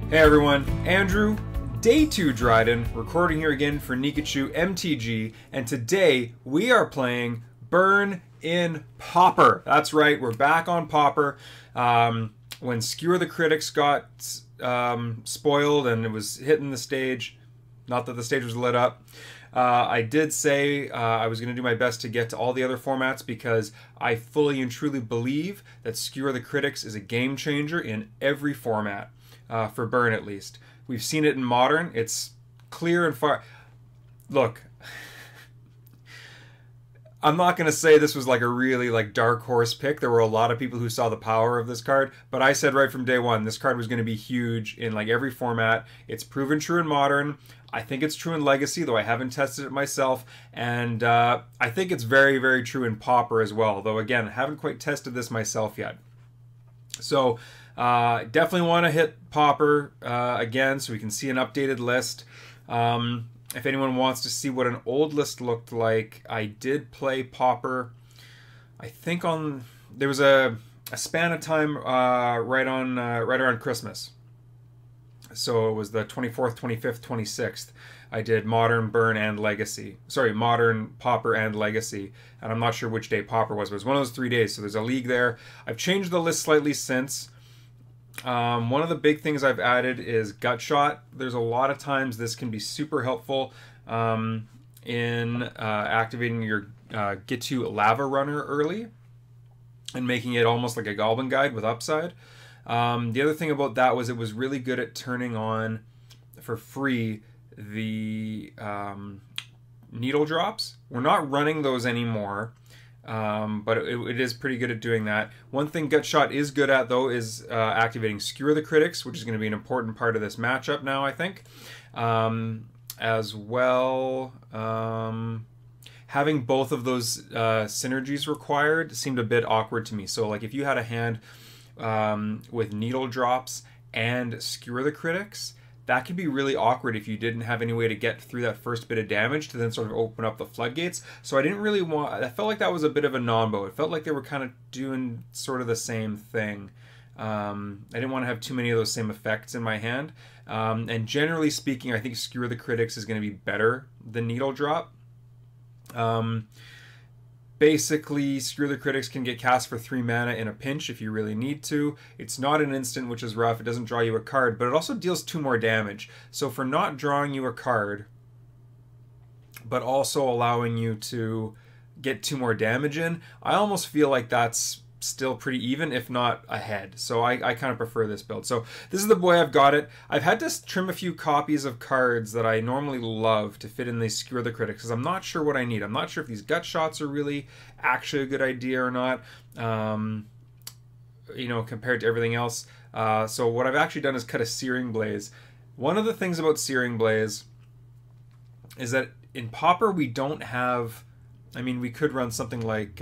Hey everyone, Andrew, Day 2 Dryden, recording here again for Nikachu MTG, and today we are playing Burn in Pauper. That's right, we're back on Pauper. When Skewer the Critics got spoiled and it was hitting the stage, not that the stage was lit up, I did say I was going to do my best to get to all the other formats because I fully and truly believe that Skewer the Critics is a game changer in every format. For Burn at least. We've seen it in Modern. It's clear and far. Look, I'm not going to say this was like a really dark horse pick. There were a lot of people who saw the power of this card, but I said right from day one this card was going to be huge in every format. It's proven true in Modern. I think it's true in Legacy, though I haven't tested it myself, and I think it's very, very true in Pauper as well, though again, I haven't quite tested this myself yet. So definitely want to hit Pauper again so we can see an updated list. If anyone wants to see what an old list looked like, I did play Pauper. I think there was a span of time right around Christmas. So it was the 24th, 25th, 26th. I did Modern, Burn, and Legacy. Sorry, Modern, Pauper, and Legacy. And I'm not sure which day Pauper was, but it was one of those 3 days. So there's a league there. I've changed the list slightly since. One of the big things I've added is Gut Shot. There's a lot of times this can be super helpful in activating your Gitu Lava Runner early and making it almost like a Goblin Guide with upside. The other thing about that was it was really good at turning on for free the needle drops. We're not running those anymore, but it is pretty good at doing that. One thing Gut Shot is good at, though, is activating Skewer the Critics, which is going to be an important part of this matchup now, I think. As well, having both of those synergies required seemed a bit awkward to me. So, if you had a hand with needle drops and Skewer the Critics, that could be really awkward if you didn't have any way to get through that first bit of damage to then sort of open up the floodgates. So I didn't really want... I felt like that was a bit of a non-bo. It felt like they were kind of doing sort of the same thing. I didn't want to have too many of those same effects in my hand. And generally speaking, I think Skewer the Critics is going to be better than Needle Drop. Basically, Skewer the Critics can get cast for 3 mana in a pinch if you really need to. It's not an instant, which is rough. It doesn't draw you a card, but it also deals 2 more damage. So for not drawing you a card, but also allowing you to get 2 more damage in, I almost feel like that's still pretty even, if not ahead. So I kind of prefer this build. So this is the boy I've got it. I've had to trim a few copies of cards that I normally love to fit in the Skewer the Critics, because I'm not sure what I need. I'm not sure if these Gut Shots are really actually a good idea or not, you know, compared to everything else. So what I've actually done is cut a Searing Blaze. One of the things about Searing Blaze is that in Pauper we don't have... I mean, we could run something like...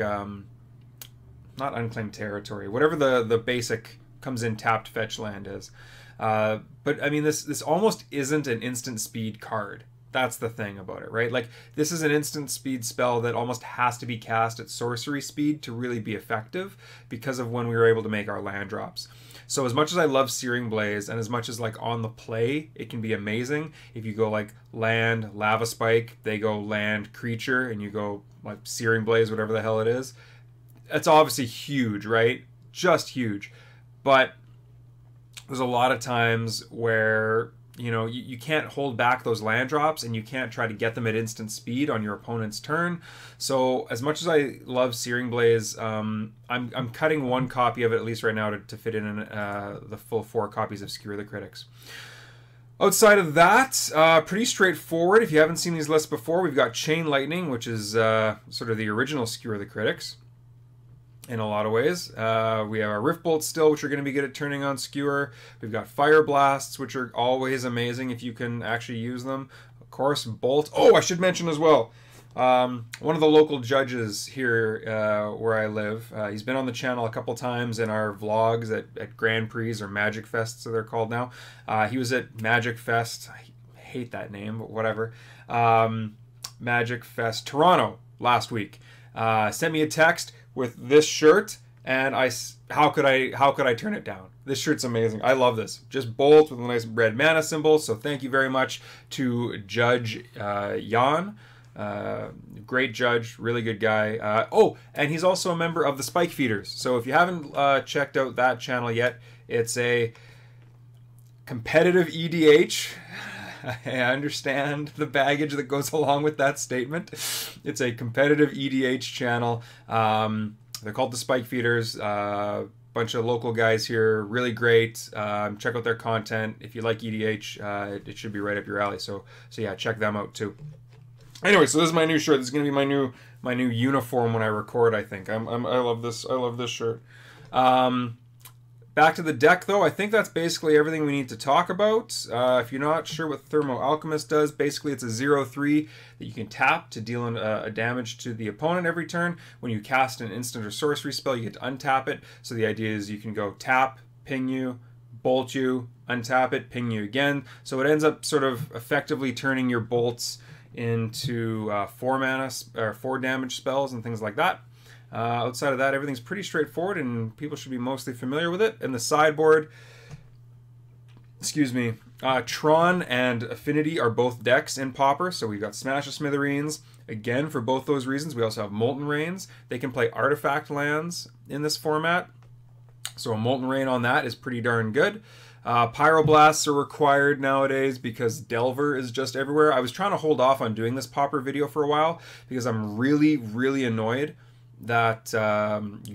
not Unclaimed Territory, whatever the basic comes in tapped fetch land is. But I mean, this almost isn't an instant speed card. That's the thing about it, right? This is an instant speed spell that almost has to be cast at sorcery speed to really be effective because of when we were able to make our land drops. So as much as I love Searing Blaze, and as much as on the play it can be amazing, if you go land, Lava Spike, they go land, creature, and you go Searing Blaze, whatever the hell it is, it's obviously huge, right? Just huge. But there's a lot of times where, you know, you can't hold back those land drops and you can't try to get them at instant speed on your opponent's turn. So as much as I love Searing Blaze, I'm cutting 1 copy of it at least right now to fit in the full 4 copies of Skewer the Critics. Outside of that, pretty straightforward. If you haven't seen these lists before, we've got Chain Lightning, which is sort of the original Skewer the Critics in a lot of ways. We have our Rift Bolts still, which are going to be good at turning on Skewer. We've got Fire Blasts, which are always amazing if you can actually use them. Of course, Bolt. Oh, I should mention as well, one of the local judges here where I live, he's been on the channel a couple times in our vlogs at Grand Prix or Magic Fest, so they're called now. He was at Magic Fest. I hate that name, but whatever. Magic Fest Toronto last week. Sent me a text with this shirt and how could I turn it down? This shirt's amazing. I love this. Just bolts with a nice red mana symbol. So thank you very much to Judge Jan. Great judge, really good guy. Oh, and he's also a member of the Spike Feeders. So if you haven't checked out that channel yet, it's a competitive EDH. I understand the baggage that goes along with that statement. It's a competitive EDH channel. They're called the Spike Feeders. Bunch of local guys here, really great. Check out their content. If you like EDH, it should be right up your alley. So yeah, check them out too. Anyway, so this is my new shirt. This is gonna be my new uniform when I record. I think I love this. I love this shirt. Back to the deck, though. I think that's basically everything we need to talk about. If you're not sure what Thermo Alchemist does, basically it's a 0/3 that you can tap to deal a damage to the opponent every turn. When you cast an instant or sorcery spell, you get to untap it. So the idea is you can go tap, ping you, bolt you, untap it, ping you again. So it ends up sort of effectively turning your bolts into 4 mana or 4 damage spells and things like that. Outside of that, everything's pretty straightforward, and people should be mostly familiar with it. And the sideboard, excuse me, Tron and Affinity are both decks in Pauper, so we've got Smash of Smithereens. Again, for both those reasons, we also have Molten Rains. They can play artifact lands in this format, so a Molten Rain on that is pretty darn good. Pyroblasts are required nowadays because Delvar is just everywhere. I was trying to hold off on doing this Pauper video for a while because I'm really, really annoyed that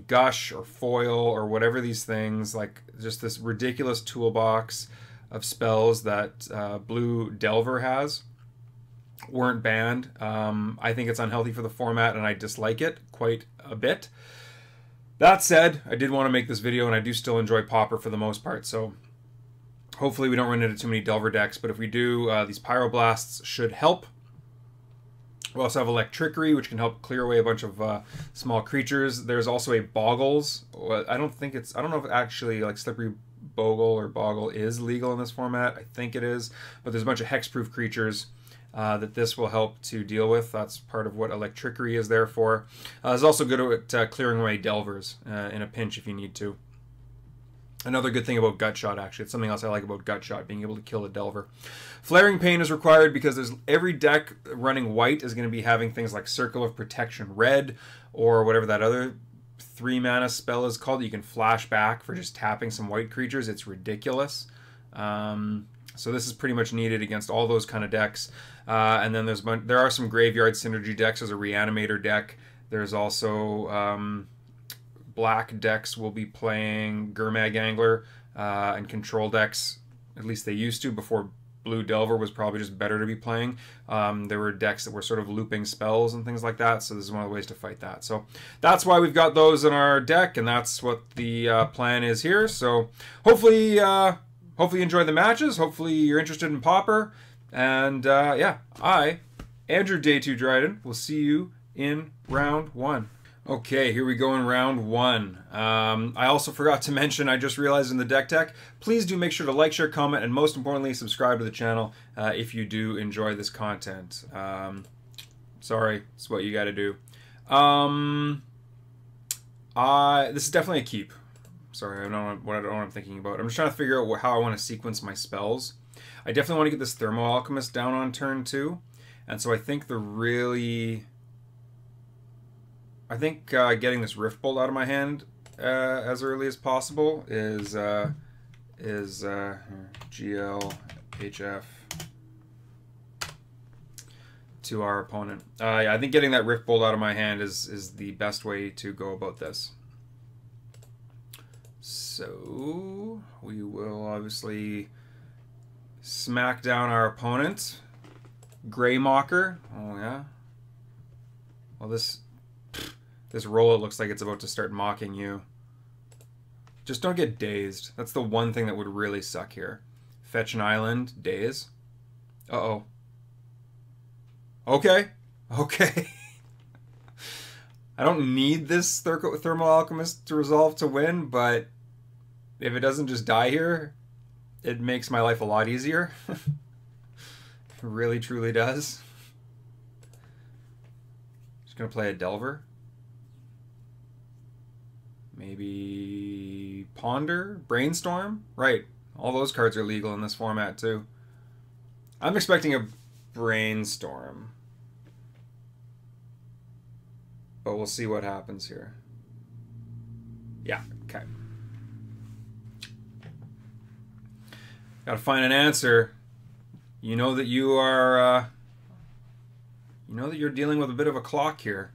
Gush or Foil or whatever these things, like just this ridiculous toolbox of spells that blue Delvar has, weren't banned. I think it's unhealthy for the format and I dislike it quite a bit. That said, I did want to make this video and I do still enjoy Pauper for the most part, so hopefully we don't run into too many Delvar decks, but if we do, these Pyroblasts should help. We also have Electrickery, which can help clear away a bunch of small creatures. There's also a Boggles. I don't know if actually like Slippery Bogle or Boggle is legal in this format. I think it is, but there's a bunch of hexproof creatures that this will help to deal with. That's part of what Electrickery is there for. It's also good at clearing away Delvers in a pinch if you need to. Another good thing about Gutshot, actually. It's something else I like about Gutshot, being able to kill a Delver. Flaring Pain is required because every deck running white is going to be having things like Circle of Protection Red, or whatever that other 3-mana spell is called. You can flash back for just tapping some white creatures. It's ridiculous. So this is pretty much needed against all those kind of decks. And then there are some Graveyard Synergy decks. There's a Reanimator deck. There's also... black decks will be playing Gurmag Angler, and control decks, at least they used to before blue Delver was probably just better to be playing. There were decks that were sort of looping spells and things like that, so this is one of the ways to fight that. So that's why we've got those in our deck, and that's what the plan is here. So hopefully you enjoy the matches, hopefully you're interested in Pauper, and yeah, I, Andrew Day 2 Dryden, will see you in round 1. Okay, here we go in round 1. I also forgot to mention, I just realized in the deck tech, please do make sure to like, share, comment, and most importantly, subscribe to the channel if you do enjoy this content. Sorry, it's what you gotta do. This is definitely a keep. Sorry, I don't know what I'm thinking about. I'm just trying to figure out how I want to sequence my spells. I definitely want to get this Thermo Alchemist down on turn 2, and so I think getting this Rift Bolt out of my hand as early as possible is GL HF to our opponent. Yeah, I think getting that Rift Bolt out of my hand is the best way to go about this. So we will obviously smack down our opponent. Greymocker. Oh yeah. Well, this roll, it looks like it's about to start mocking you. Just don't get dazed. That's the one thing that would really suck here. Fetch an island, daze. Uh-oh. Okay. Okay. I don't need this Thermal Alchemist to resolve to win, but if it doesn't just die here, it makes my life a lot easier. It really, truly does. Just gonna play a Delver. Maybe Ponder? Brainstorm? Right. All those cards are legal in this format, too. I'm expecting a Brainstorm. But we'll see what happens here. Yeah, okay. Gotta find an answer. You know that you are... you know that you're dealing with a bit of a clock here.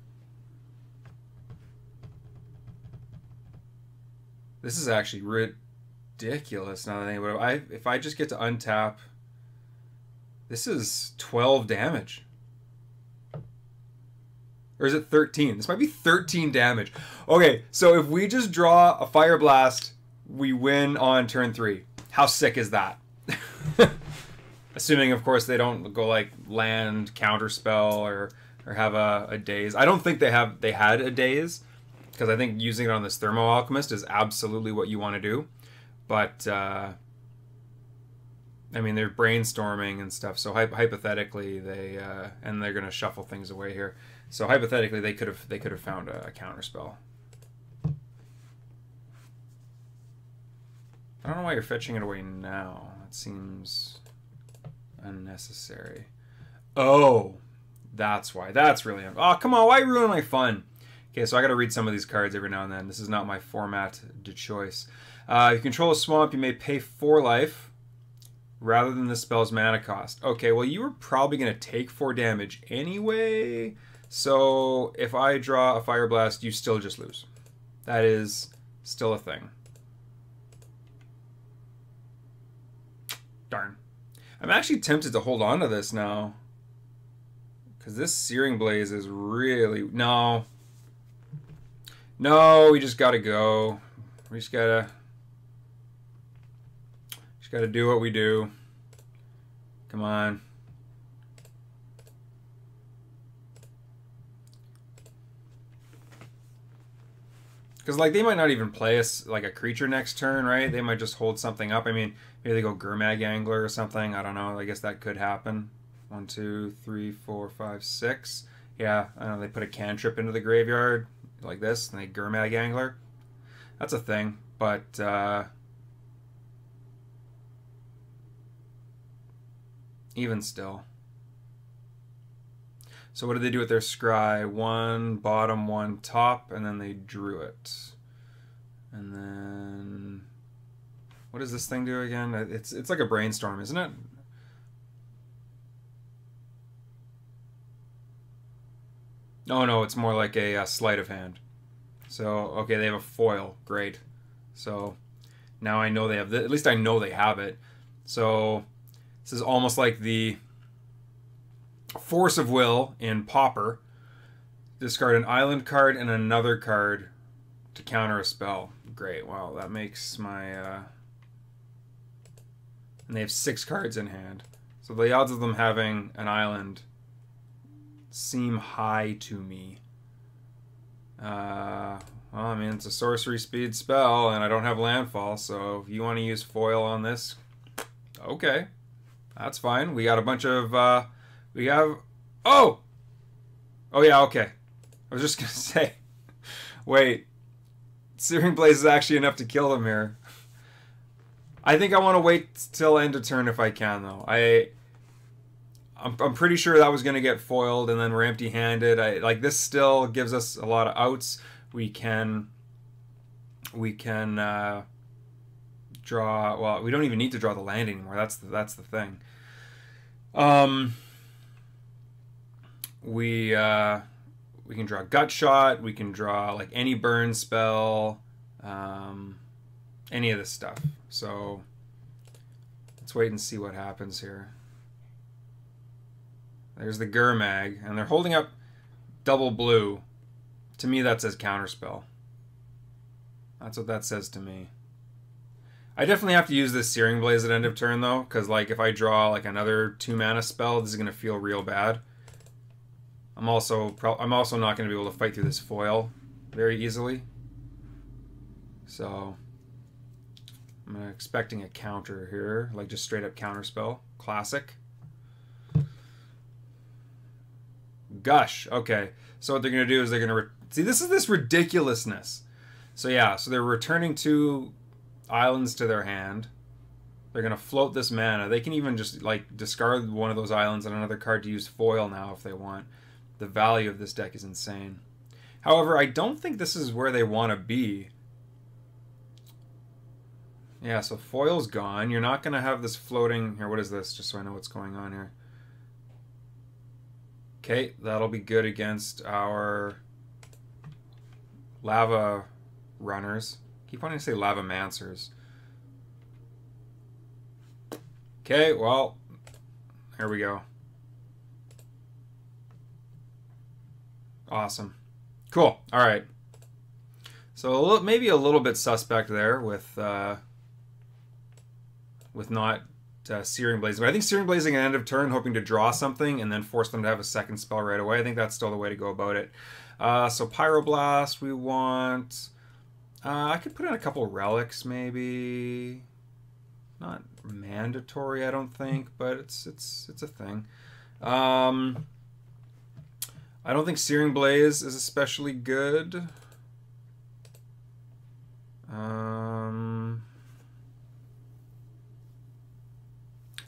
This is actually ridiculous now that I think about it. If I just get to untap, this is 12 damage. Or is it 13? This might be 13 damage. Okay, so if we just draw a Fire Blast, we win on turn 3. How sick is that? Assuming, of course, they don't go like land, counterspell, or have a daze. I don't think they had a daze, because I think using it on this Thermo Alchemist is absolutely what you want to do. But I mean, they're brainstorming and stuff, so hypothetically they and they're gonna shuffle things away here. So hypothetically, they could have found a counterspell. I don't know why you're fetching it away now. That seems unnecessary. Oh, that's why. That's really... Oh, come on. Why ruin my fun? Okay, so I got to read some of these cards every now and then. This is not my format de choice. You control a swamp. You may pay 4 life rather than the spell's mana cost. Okay, well, you were probably going to take 4 damage anyway. So if I draw a Fire Blast, you still just lose. That is still a thing. Darn. I'm actually tempted to hold on to this now. Because this Searing Blaze is really... No. No, we just gotta go. We just gotta do what we do. Come on. Because, like, they might not even play us like a creature next turn, right? They might just hold something up. I mean, maybe they go Gurmag Angler or something. I don't know. I guess that could happen. 1, 2, 3, 4, 5, 6. Yeah, I don't know. They put a cantrip into the graveyard like this, and they Gurmag Angler. That's a thing, but even still. So what did they do with their scry? 1 bottom, 1 top, and then they drew it. And then what does this thing do again? It's like a brainstorm, isn't it? Oh no, it's more like a sleight of hand. So okay, they have a foil. Great. So now I know they have at least I know they have it. So this is almost like the Force of Will in Pauper. Discard an island card and another card to counter a spell. Great. Wow, that makes my... And they have 6 cards in hand. So the odds of them having an island seem high to me. Well, I mean, it's a sorcery speed spell, and I don't have landfall, so if you want to use foil on this, okay. That's fine. We got a bunch of... we have... Oh! Oh, yeah, okay. I was just going to say... Wait. Searing Blaze is actually enough to kill them here. I think I want to wait till end of turn if I can, though. I'm pretty sure that was going to get foiled, and then we're empty-handed. Like, this still gives us a lot of outs. We can draw... Well, we don't even need to draw the land anymore. That's the thing. We can draw Gut Shot. We can draw like any burn spell, any of this stuff. So let's wait and see what happens here. There's the Gurmag, and they're holding up double blue. To me, that says counterspell. That's what that says to me. I definitely have to use this Searing Blaze at end of turn, though, because like if I draw like another 2 mana spell, this is gonna feel real bad. I'm also not going to be able to fight through this foil very easily. So I'm expecting a counter here, like just straight up counter spell. Classic. Gush. Okay. So what they're going to do is they're going to... See, this is this ridiculousness. So yeah, so they're returning 2 islands to their hand. They're going to float this mana. They can even just like discard one of those islands and another card to use foil now if they want. The value of this deck is insane. However, I don't think this is where they want to be. Yeah, so foil's gone. You're not going to have this floating... Here, what is this? Just so I know what's going on here. Okay, that'll be good against our lava runners. Keep wanting to say lava mancers. Okay, well, here we go. Awesome. Cool. All right. So maybe a little bit suspect there with not Searing Blaze. But I think Searing Blazing at end of turn, hoping to draw something and then force them to have a second spell right away. I think that's still the way to go about it. So Pyroblast, we want... I could put in a couple relics, maybe. Not mandatory, I don't think, but it's a thing. I don't think Searing Blaze is especially good.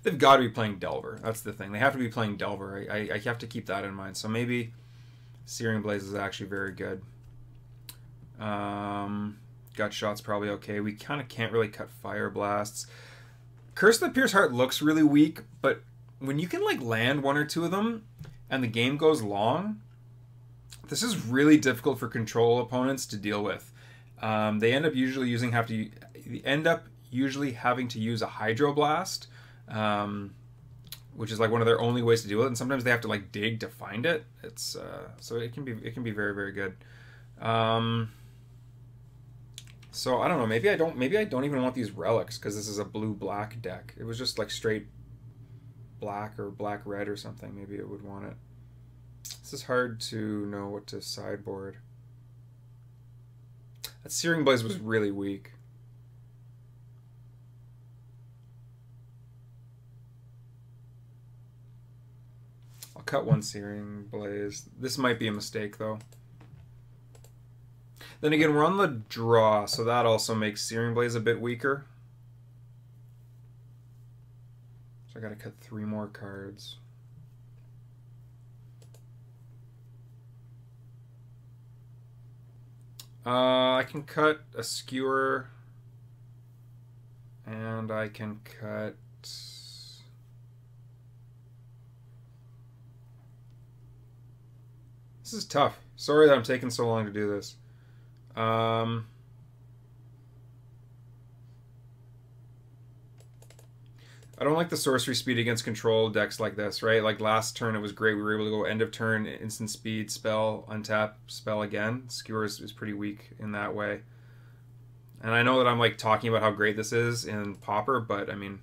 They've got to be playing Delvar. That's the thing. They have to be playing Delvar. I have to keep that in mind. So maybe Searing Blaze is actually very good. Gut Shot's probably okay. We kind of can't really cut Fire Blasts. Curse of the Pierce Heart looks really weak, but when you can like land 1 or 2 of them and the game goes long, this is really difficult for control opponents to deal with. They end up usually having to use a Hydroblast, which is like one of their only ways to deal with it, and sometimes they have to like dig to find it. It's so it can be very, very good. So I don't know. Maybe I don't even want these relics because this is a blue-black deck. It was just like straight black or black-red or something. Maybe it would want it. This is hard to know what to sideboard. That Searing Blaze was really weak. I'll cut 1 Searing Blaze. This might be a mistake though. Then again, we're on the draw, so that also makes Searing Blaze a bit weaker. So I gotta cut 3 more cards. I can cut a Skewer, and I can cut... This is tough. Sorry that I'm taking so long to do this. I don't like the sorcery speed against control decks like this, right? Like last turn it was great. We were able to go end of turn, instant speed, spell, untap, spell again. Skewer is pretty weak in that way. And I know that I'm like talking about how great this is in Pauper, but I mean,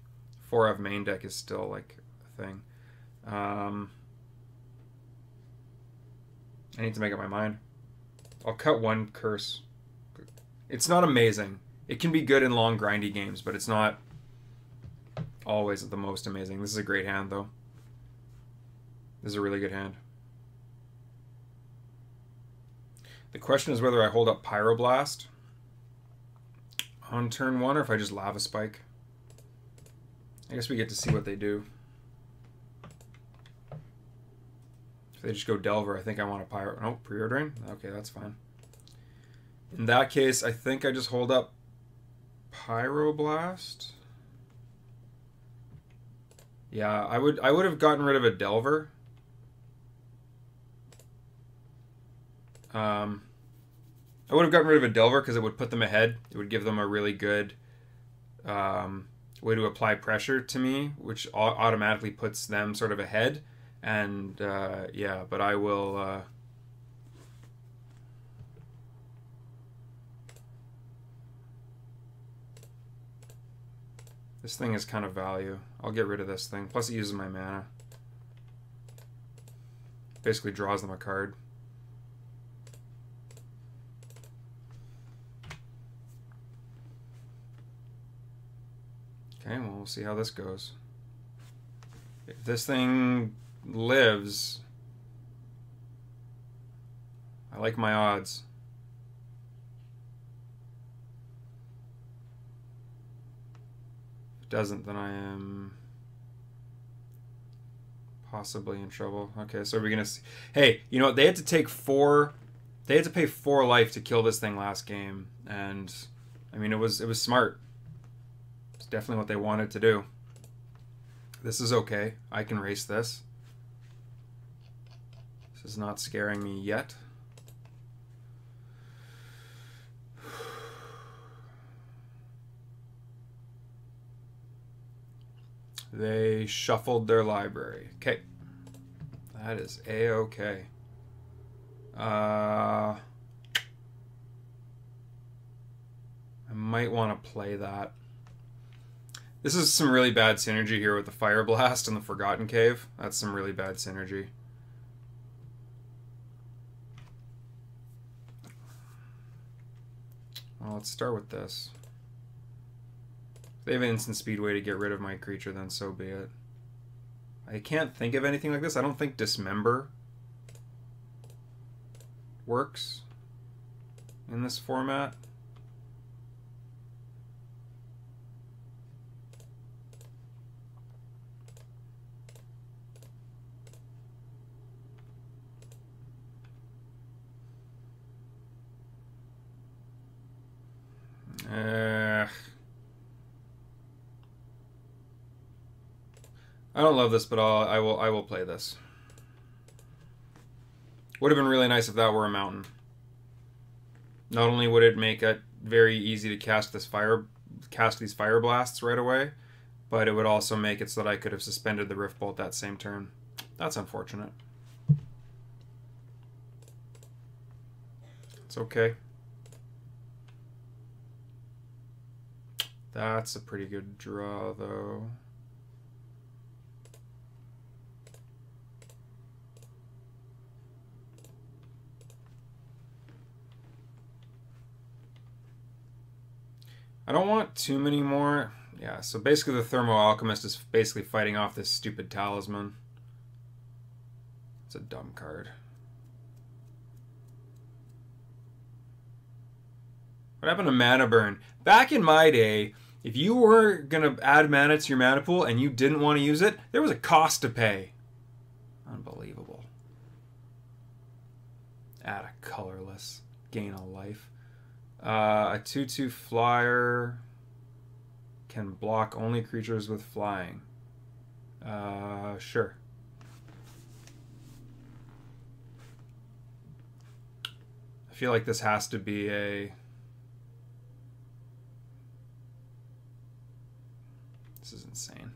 4-of main deck is still like a thing. I need to make up my mind. I'll cut 1 curse. It's not amazing. It can be good in long grindy games, but it's not always the most amazing. This is a great hand, though. This is a really good hand. The question is whether I hold up Pyroblast on turn 1 or if I just Lava Spike. I guess we get to see what they do. If they just go Delvar, I think I want a Pyro... Oh, Preordain? Okay, that's fine. In that case, I think I just hold up Pyroblast. Yeah, I would have gotten rid of a Delvar. I would have gotten rid of a Delvar because it would put them ahead. It would give them a really good way to apply pressure to me, which automatically puts them sort of ahead. And yeah, but I will... This thing is kind of value. I'll get rid of this thing. Plus it uses my mana. Basically draws them a card. Okay, well, we'll see how this goes. If this thing lives, I like my odds. doesn't, then I am possibly in trouble. Okay, so we're gonna see. Hey, you know what? They had to take 4. They had to pay 4 life to kill this thing last game, and I mean it was smart. It's definitely what they wanted to do. This is okay. I can race this. This is not scaring me yet. They shuffled their library. Okay. That is A-okay. I might want to play that. This is some really bad synergy here with the Fire Blast and the Forgotten Cave. That's some really bad synergy. Well, let's start with this. If they have an instant speed way to get rid of my creature, then so be it. I can't think of anything like this. I don't think Dismember works in this format. I don't love this, but I will play this. Would have been really nice if that were a mountain. Not only would it make it very easy to cast these fire blasts right away, but it would also make it so that I could have suspended the Rift Bolt that same turn. That's unfortunate. It's okay. That's a pretty good draw, though. I don't want too many more. Yeah, so basically the Thermo Alchemist is basically fighting off this stupid talisman. It's a dumb card. What happened to Mana Burn? Back in my day, if you were going to add mana to your mana pool and you didn't want to use it, there was a cost to pay. Unbelievable. Add a colorless. Gain a life. A 2/2 flyer can block only creatures with flying. Sure. I feel like this has to be a... This is insane.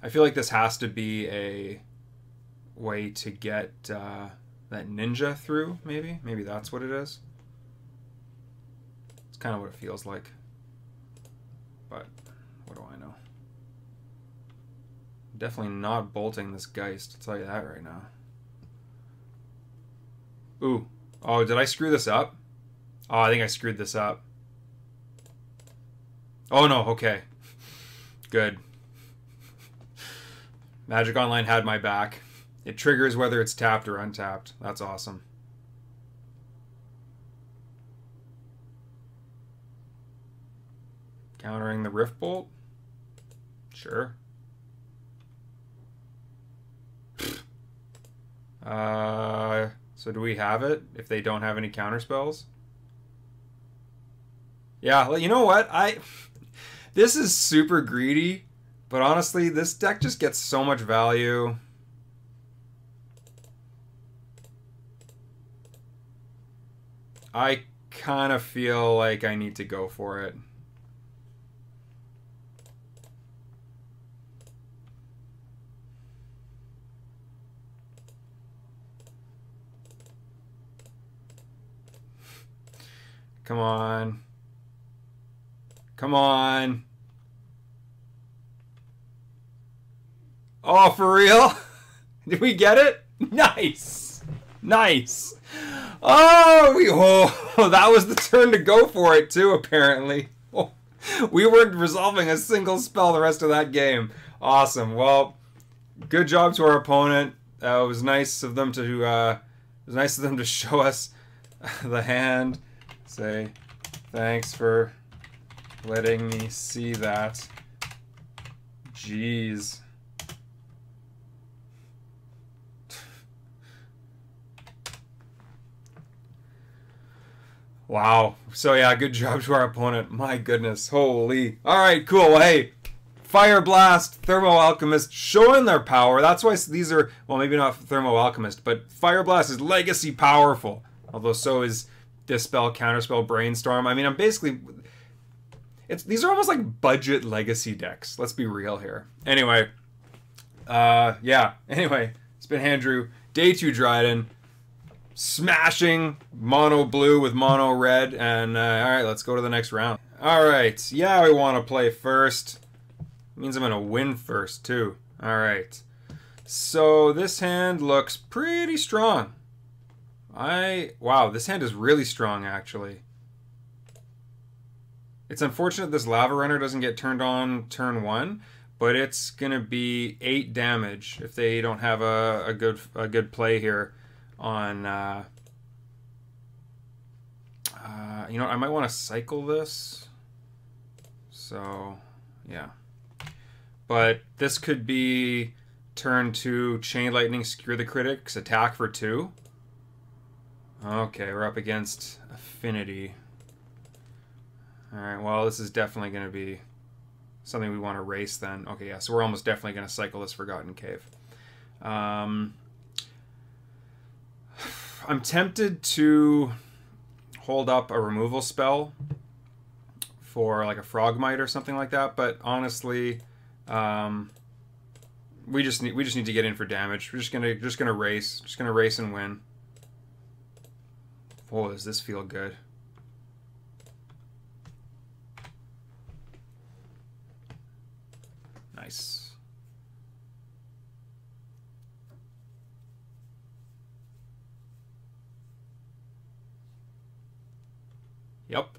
I feel like this has to be a way to get that ninja through, maybe? Maybe that's what it is. It's kind of what it feels like. But what do I know? Definitely not bolting this Geist, I'll tell you that right now. Ooh. Oh, did I screw this up? Oh, I think I screwed this up. Oh no, okay. Good. Magic Online had my back. It triggers whether it's tapped or untapped. That's awesome. Countering the Rift Bolt? Sure. So do we have it if they don't have any counter spells? Yeah, well, you know what? This is super greedy, but honestly, this deck just gets so much value. I kind of feel like I need to go for it. Come on. Come on. Oh, for real? Did we get it? Nice. Nice. Oh, that was the turn to go for it too, apparently. Oh, we weren't resolving a single spell the rest of that game. Awesome. Well, good job to our opponent. It was nice of them to show us the hand. Say thanks for letting me see that. Jeez. Wow. So yeah, good job to our opponent. My goodness. Holy. Alright, cool. Well, hey. Fire Blast, Thermo Alchemist, showing their power. That's why these are, well, maybe not Thermo Alchemist, but Fire Blast is legacy powerful. Although so is Dispel, Counterspell, Brainstorm. I mean, I'm basically... these are almost like budget legacy decks. Let's be real here. Anyway. Yeah. Anyway, it's been Andrew. Day 2 Dryden. Smashing mono blue with mono red. And, alright, let's go to the next round. Alright, yeah, we want to play first. Means I'm going to win first, too. Alright. So, this hand looks pretty strong. Wow, this hand is really strong, actually. It's unfortunate this Lava Runner doesn't get turned on turn 1, but it's going to be 8 damage if they don't have a good play here on... you know, I might want to cycle this. So, yeah. But this could be turn 2, Chain Lightning, Skewer the Critics, attack for 2. Okay, we're up against Affinity. Alright, well, this is definitely going to be something we want to race then. Okay, yeah, so we're almost definitely going to cycle this Forgotten Cave. I'm tempted to hold up a removal spell for like a Frogmite or something like that, but honestly... we just need to get in for damage. We're just gonna race and win. Oh, does this feel good? Nice. Yep.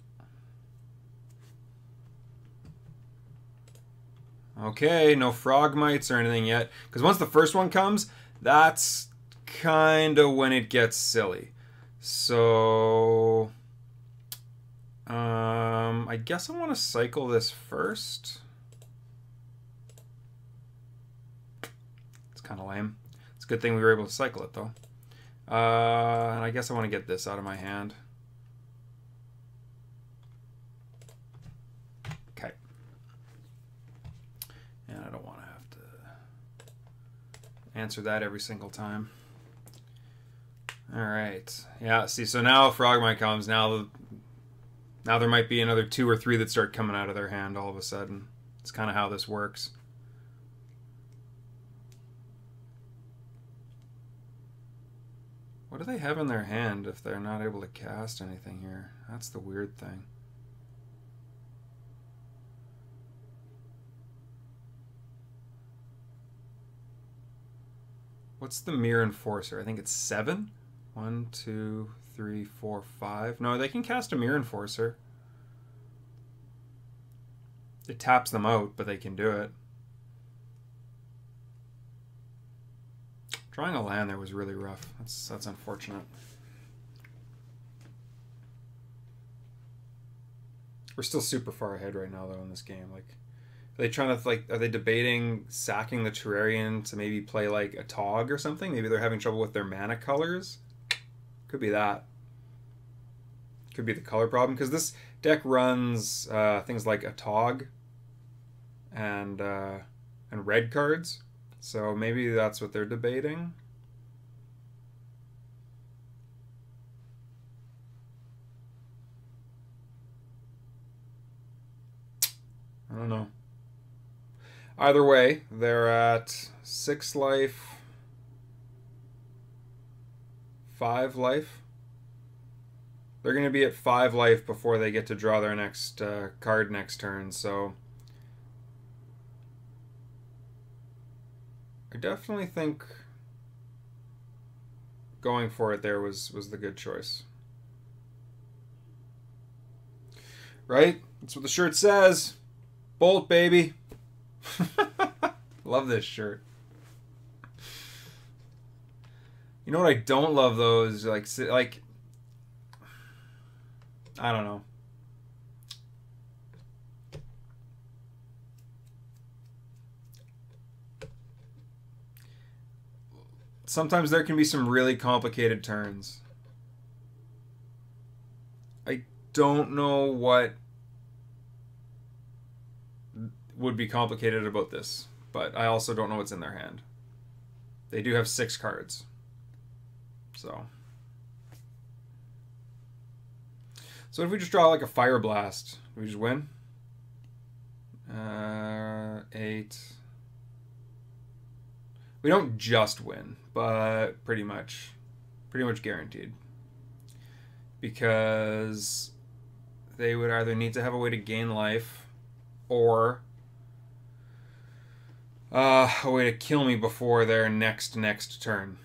Okay, no Frogmites or anything yet. Because once the first one comes, that's kind of when it gets silly. So... I guess I want to cycle this first. It's kind of lame. It's a good thing we were able to cycle it, though. And I guess I want to get this out of my hand. Okay. And I don't want to have to answer that every single time. Alright. Yeah, see, so now Frogmite comes. Now there might be another 2 or 3 that start coming out of their hand all of a sudden. It's kind of how this works. What do they have in their hand if they're not able to cast anything here? That's the weird thing. What's the Mirror Enforcer? I think it's 7? 1, 2, 3, 4, 5. No, they can cast a Mirror Enforcer. It taps them out, but they can do it. Drawing a land there was really rough. That's unfortunate. We're still super far ahead right now, though, in this game. Like, are they trying to, like, are they debating sacking the Terrarian to maybe play, like, a Tog or something? Maybe they're having trouble with their mana colors? Could be that. Could be the color problem, because this deck runs things like a Tog and red cards. So maybe that's what they're debating. I don't know. Either way, they're at 6 life, 5 life. They're going to be at 5 life before they get to draw their next card next turn, so I definitely think going for it there was the good choice. Right? That's what the shirt says. Bolt, baby. Love this shirt. You know what I don't love though is like I don't know. sometimes there can be some really complicated turns. I don't know what would be complicated about this, but I also don't know what's in their hand. They do have 6 cards. So if we just draw like a Fire Blast, we just win? 8. We don't just win, but pretty much guaranteed. Because they would either need to have a way to gain life or a way to kill me before their next turn.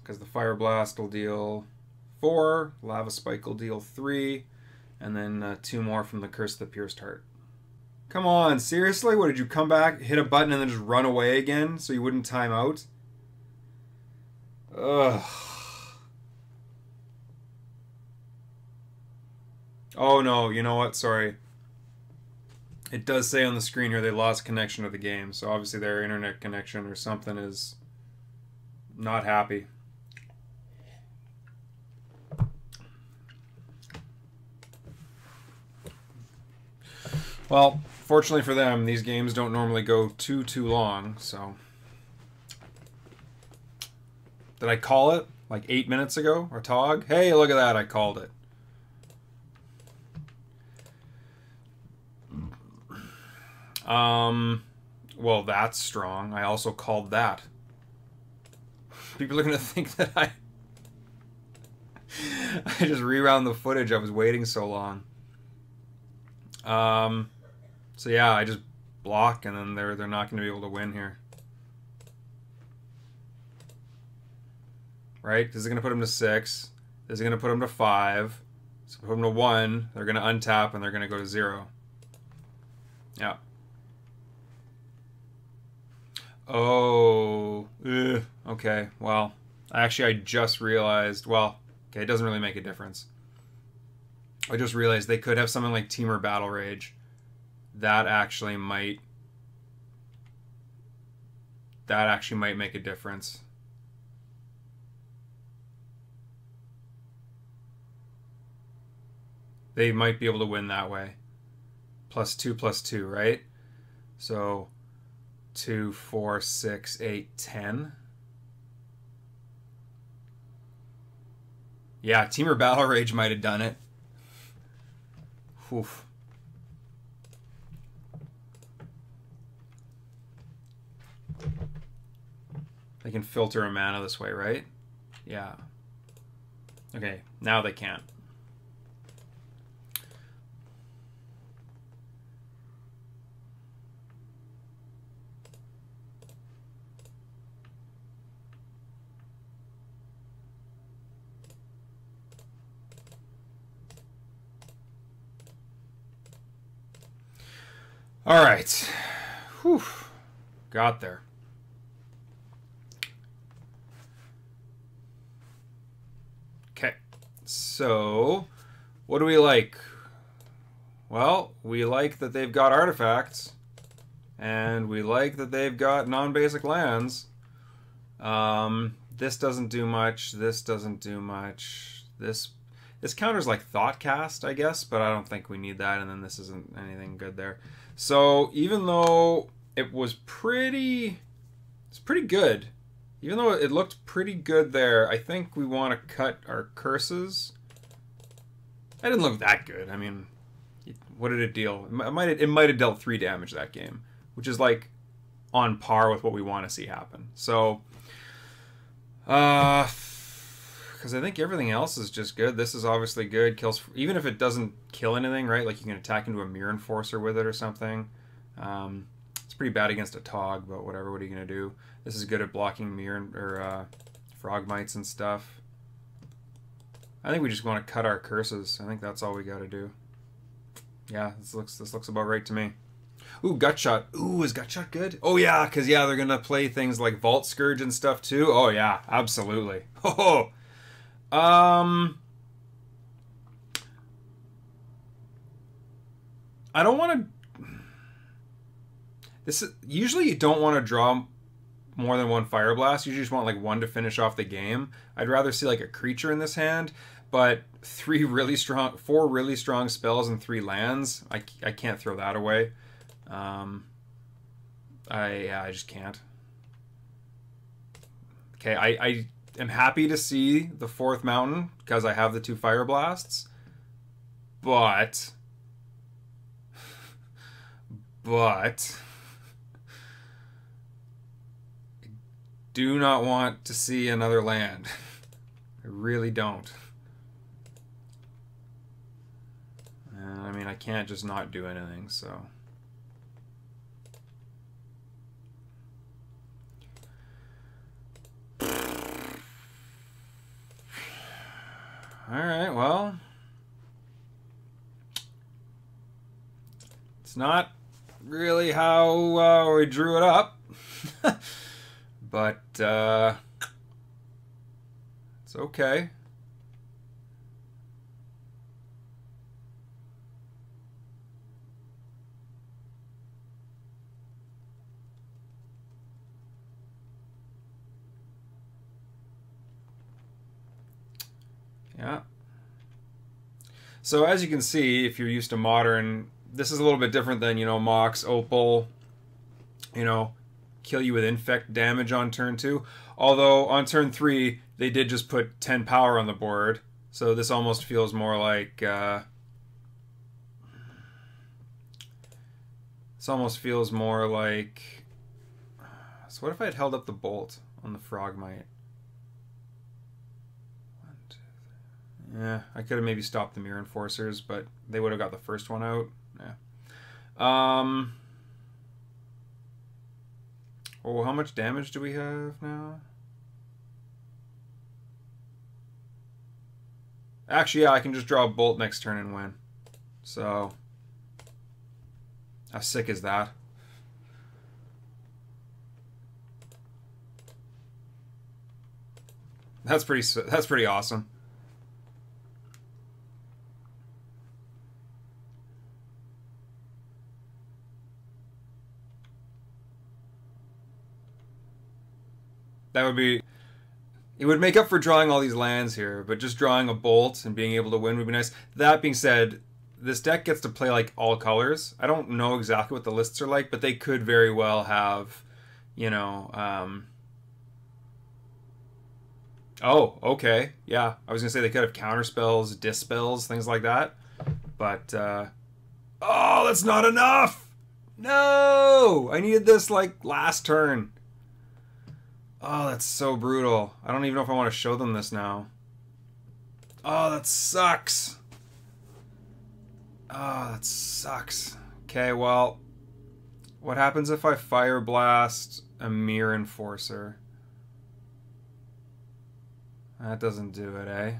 Because the Fire Blast will deal 4, Lava Spike will deal 3, and then 2 more from the Curse of the Pierced Heart. Come on, seriously? What, did you come back, hit a button, and then just run away again so you wouldn't time out? Ugh. Oh no, you know what? Sorry. It does say on the screen here they lost connection to the game, so obviously their internet connection or something is not happy. Well, fortunately for them, these games don't normally go too long, so... Did I call it? Like 8 minutes ago? Or Tog? Hey, look at that, I called it. Well, that's strong. I also called that. People are going to think that I just rewound the footage. I was waiting so long. So yeah, I just block, and then they're not going to be able to win here. Right? This is going to put them to 6. This is going to put them to 5. This is going to put them to 1. They're going to untap, and they're going to go to 0. Yeah. Oh. Ugh. Okay. Well, actually, I just realized... Well, okay, it doesn't really make a difference. I just realized they could have something like Temur Battle Rage. That actually might make a difference. They might be able to win that way. +2/+2, right? So 2, 4, 6, 8, 10. Yeah, Temur Battle Rage might have done it. Oof. They can filter a mana this way, right? Yeah. Okay, now they can't. All right. Whew. Got there. Okay. So, what do we like? Well, we like that they've got artifacts, and we like that they've got non-basic lands. This doesn't do much. This doesn't do much. This counters like Thoughtcast, I guess, but I don't think we need that, and then this isn't anything good there. So even though it was it's pretty good. Even though it looked pretty good there, I think we want to cut our curses. That didn't look that good. I mean, what did it deal? It might have dealt 3 damage that game, which is like on par with what we want to see happen. So, because I think everything else is just good. This is obviously good. Kills, even if it doesn't kill anything, right? Like you can attack into a Mirror Enforcer with it or something. It's pretty bad against a Tog, but whatever. What are you gonna do? This is good at blocking Frog Mites and stuff. I think we just want to cut our curses. I think that's all we got to do. Yeah, this looks about right to me. Ooh, Gutshot. Ooh, is Gutshot good? Oh yeah, because yeah, they're gonna play things like Vault Scourge and stuff too. Oh yeah, absolutely. Oh. I don't want to... Usually you don't want to draw more than one Fire Blast. You just want like one to finish off the game. I'd rather see like a creature in this hand, but four really strong spells and 3 lands. I can't throw that away. I just can't. Okay, I am happy to see the 4th mountain because I have the 2 Fire Blasts, but I do not want to see another land. I really don't. I mean, I can't just not do anything, so. Alright, well. It's not really how we drew it up. But, it's okay. Yeah. So as you can see, if you're used to Modern, this is a little bit different than, you know, Mox, Opal, you know, kill you with infect damage on turn 2. Although on turn 3, they did just put 10 power on the board. So this almost feels more like, this almost feels more like, so what if I had held up the bolt on the Frogmite? Yeah, I could have maybe stopped the Mirror Enforcers, but they would have got the first one out. Yeah. Oh, how much damage do we have now? Actually, yeah, I can just draw a bolt next turn and win. So, how sick is that? That's pretty awesome. That would be... It would make up for drawing all these lands here, but just drawing a bolt and being able to win would be nice. That being said, this deck gets to play like all colors. I don't know exactly what the lists are like, but they could very well have, you know... Oh, okay. Yeah, I was going to say they could have counter spells, dispels, things like that. But, oh, that's not enough! No! I needed this, like, last turn. Oh, that's so brutal. I don't even know if I want to show them this now. Oh, that sucks. Oh, that sucks. Okay, well, what happens if I Fire Blast a Mirror Enforcer? That doesn't do it, eh?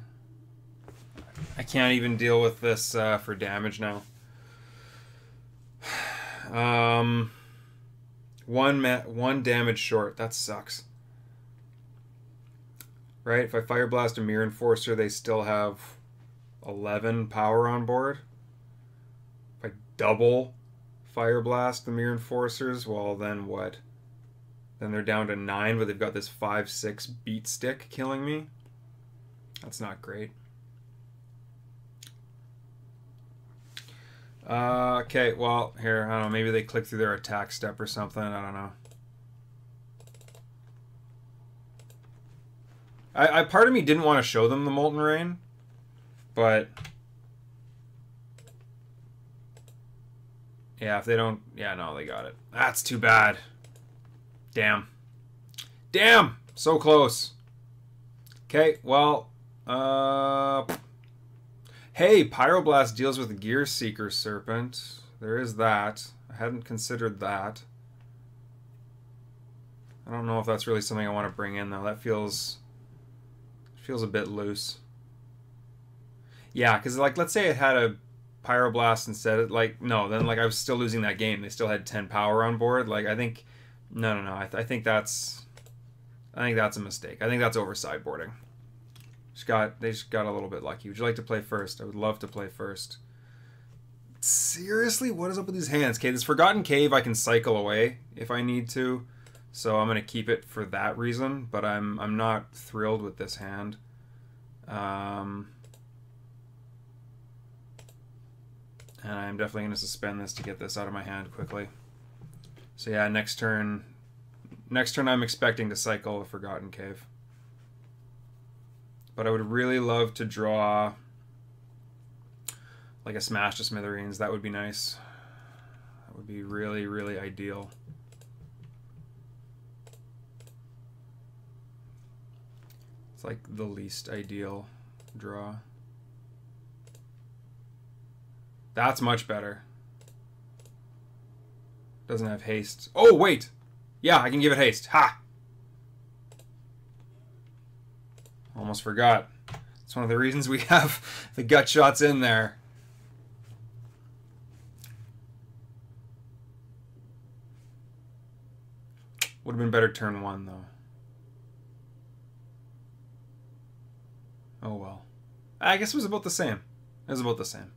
I can't even deal with this for damage now. One damage short. That sucks. Right? If I Fire Blast a Mirror Enforcer, they still have 11 power on board. If I double Fire Blast the Mirror Enforcers, well, then what? Then they're down to 9, but they've got this 5/6 beat stick killing me. That's not great. Okay, well, here, I don't know, maybe they click through their attack step or something, I don't know. Part of me didn't want to show them the Molten Rain, but yeah, if they don't, yeah, no, they got it. That's too bad. Damn. Damn! So close. Okay, well, hey, Pyroblast deals with Gear Seeker Serpent. There is that. I hadn't considered that. I don't know if that's really something I want to bring in, though. That feels a bit loose. Yeah, because, like, let's say it had a Pyroblast instead of, like, no, then, like, I was still losing that game. They still had 10 power on board. Like, I think, no. I think that's a mistake. I think that's over sideboarding. They just got a little bit lucky. Would you like to play first? I would love to play first. Seriously? What is up with these hands? Okay, this Forgotten Cave I can cycle away if I need to. so I'm gonna keep it for that reason. But I'm not thrilled with this hand. And I'm definitely gonna suspend this to get this out of my hand quickly. So yeah, next turn I'm expecting to cycle a Forgotten Cave. But I would really love to draw like a Smash to Smithereens. That would be nice. That would be really, really ideal. It's like the least ideal draw. That's much better. Doesn't have haste. Oh, wait! Yeah, I can give it haste. Ha! Almost forgot. It's one of the reasons we have the gut shots in there. Would have been better turn 1, though. Oh, well. I guess it was about the same. It was about the same.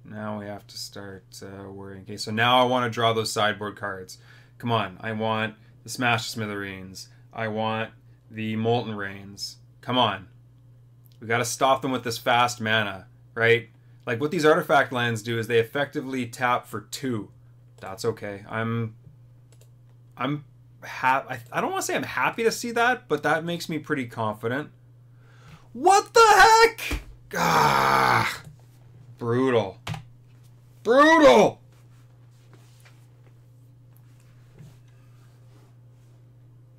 Now we have to start worrying. Okay, so now I want to draw those sideboard cards. Come on, I want the Smash to Smithereens. I want the Molten Rains. Come on. We got to stop them with this fast mana, right? Like what these artifact lands do is they effectively tap for 2. That's okay. I don't want to say I'm happy to see that, but that makes me pretty confident. What the heck? Ah, brutal. Brutal!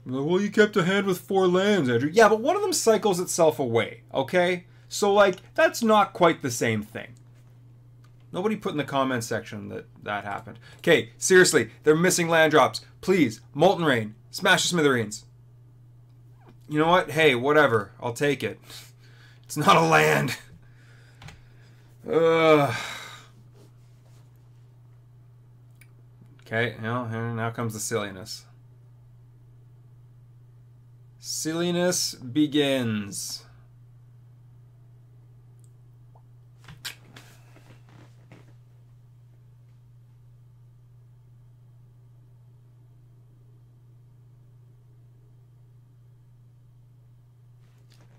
Well, you kept a hand with 4 lands, Andrew. Yeah, but one of them cycles itself away, okay? So, like, that's not quite the same thing. Nobody put in the comments section that that happened. Okay, seriously, they're missing land drops. Please, Molten Rain, Smash the Smithereens. You know what? Hey, whatever. I'll take it. It's not a land. Ugh. Okay, now comes the silliness. Silliness begins.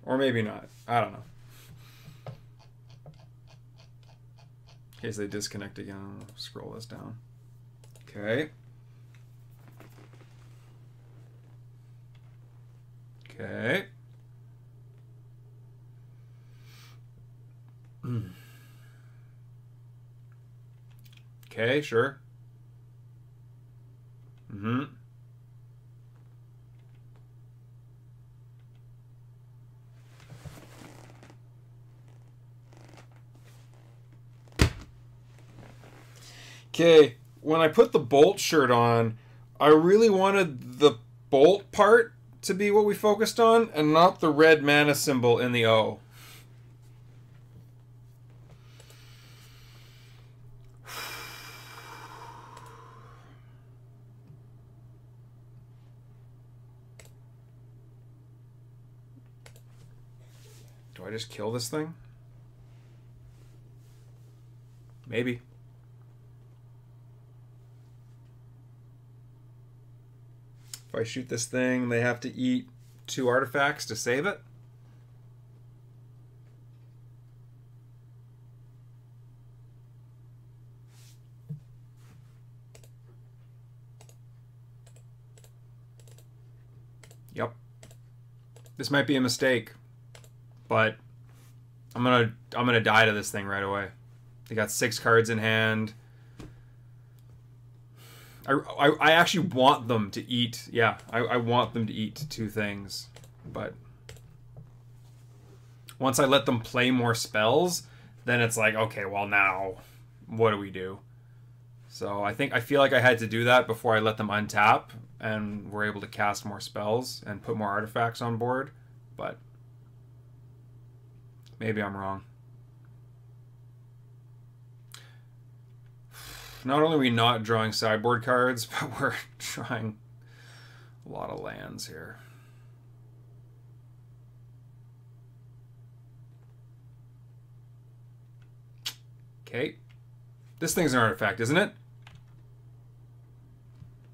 Or maybe not. I don't know. In case they disconnect again, I'll scroll this down. Okay. Okay. Okay, sure. Mm-hmm. Okay, when I put the Bolt shirt on, I really wanted the Bolt part to be what we focused on, and not the red mana symbol in the O. Do I just kill this thing? Maybe. If I shoot this thing, they have to eat 2 artifacts to save it. Yep. This might be a mistake, but I'm gonna die to this thing right away. They got 6 cards in hand. I actually want them to eat. Yeah, I want them to eat 2 things. But once I let them play more spells, then it's like, okay, well now, what do we do? So I feel like I had to do that before I let them untap and were able to cast more spells and put more artifacts on board. But maybe I'm wrong. Not only are we not drawing sideboard cards, but we're drawing a lot of lands here. Okay. This thing's an artifact, isn't it?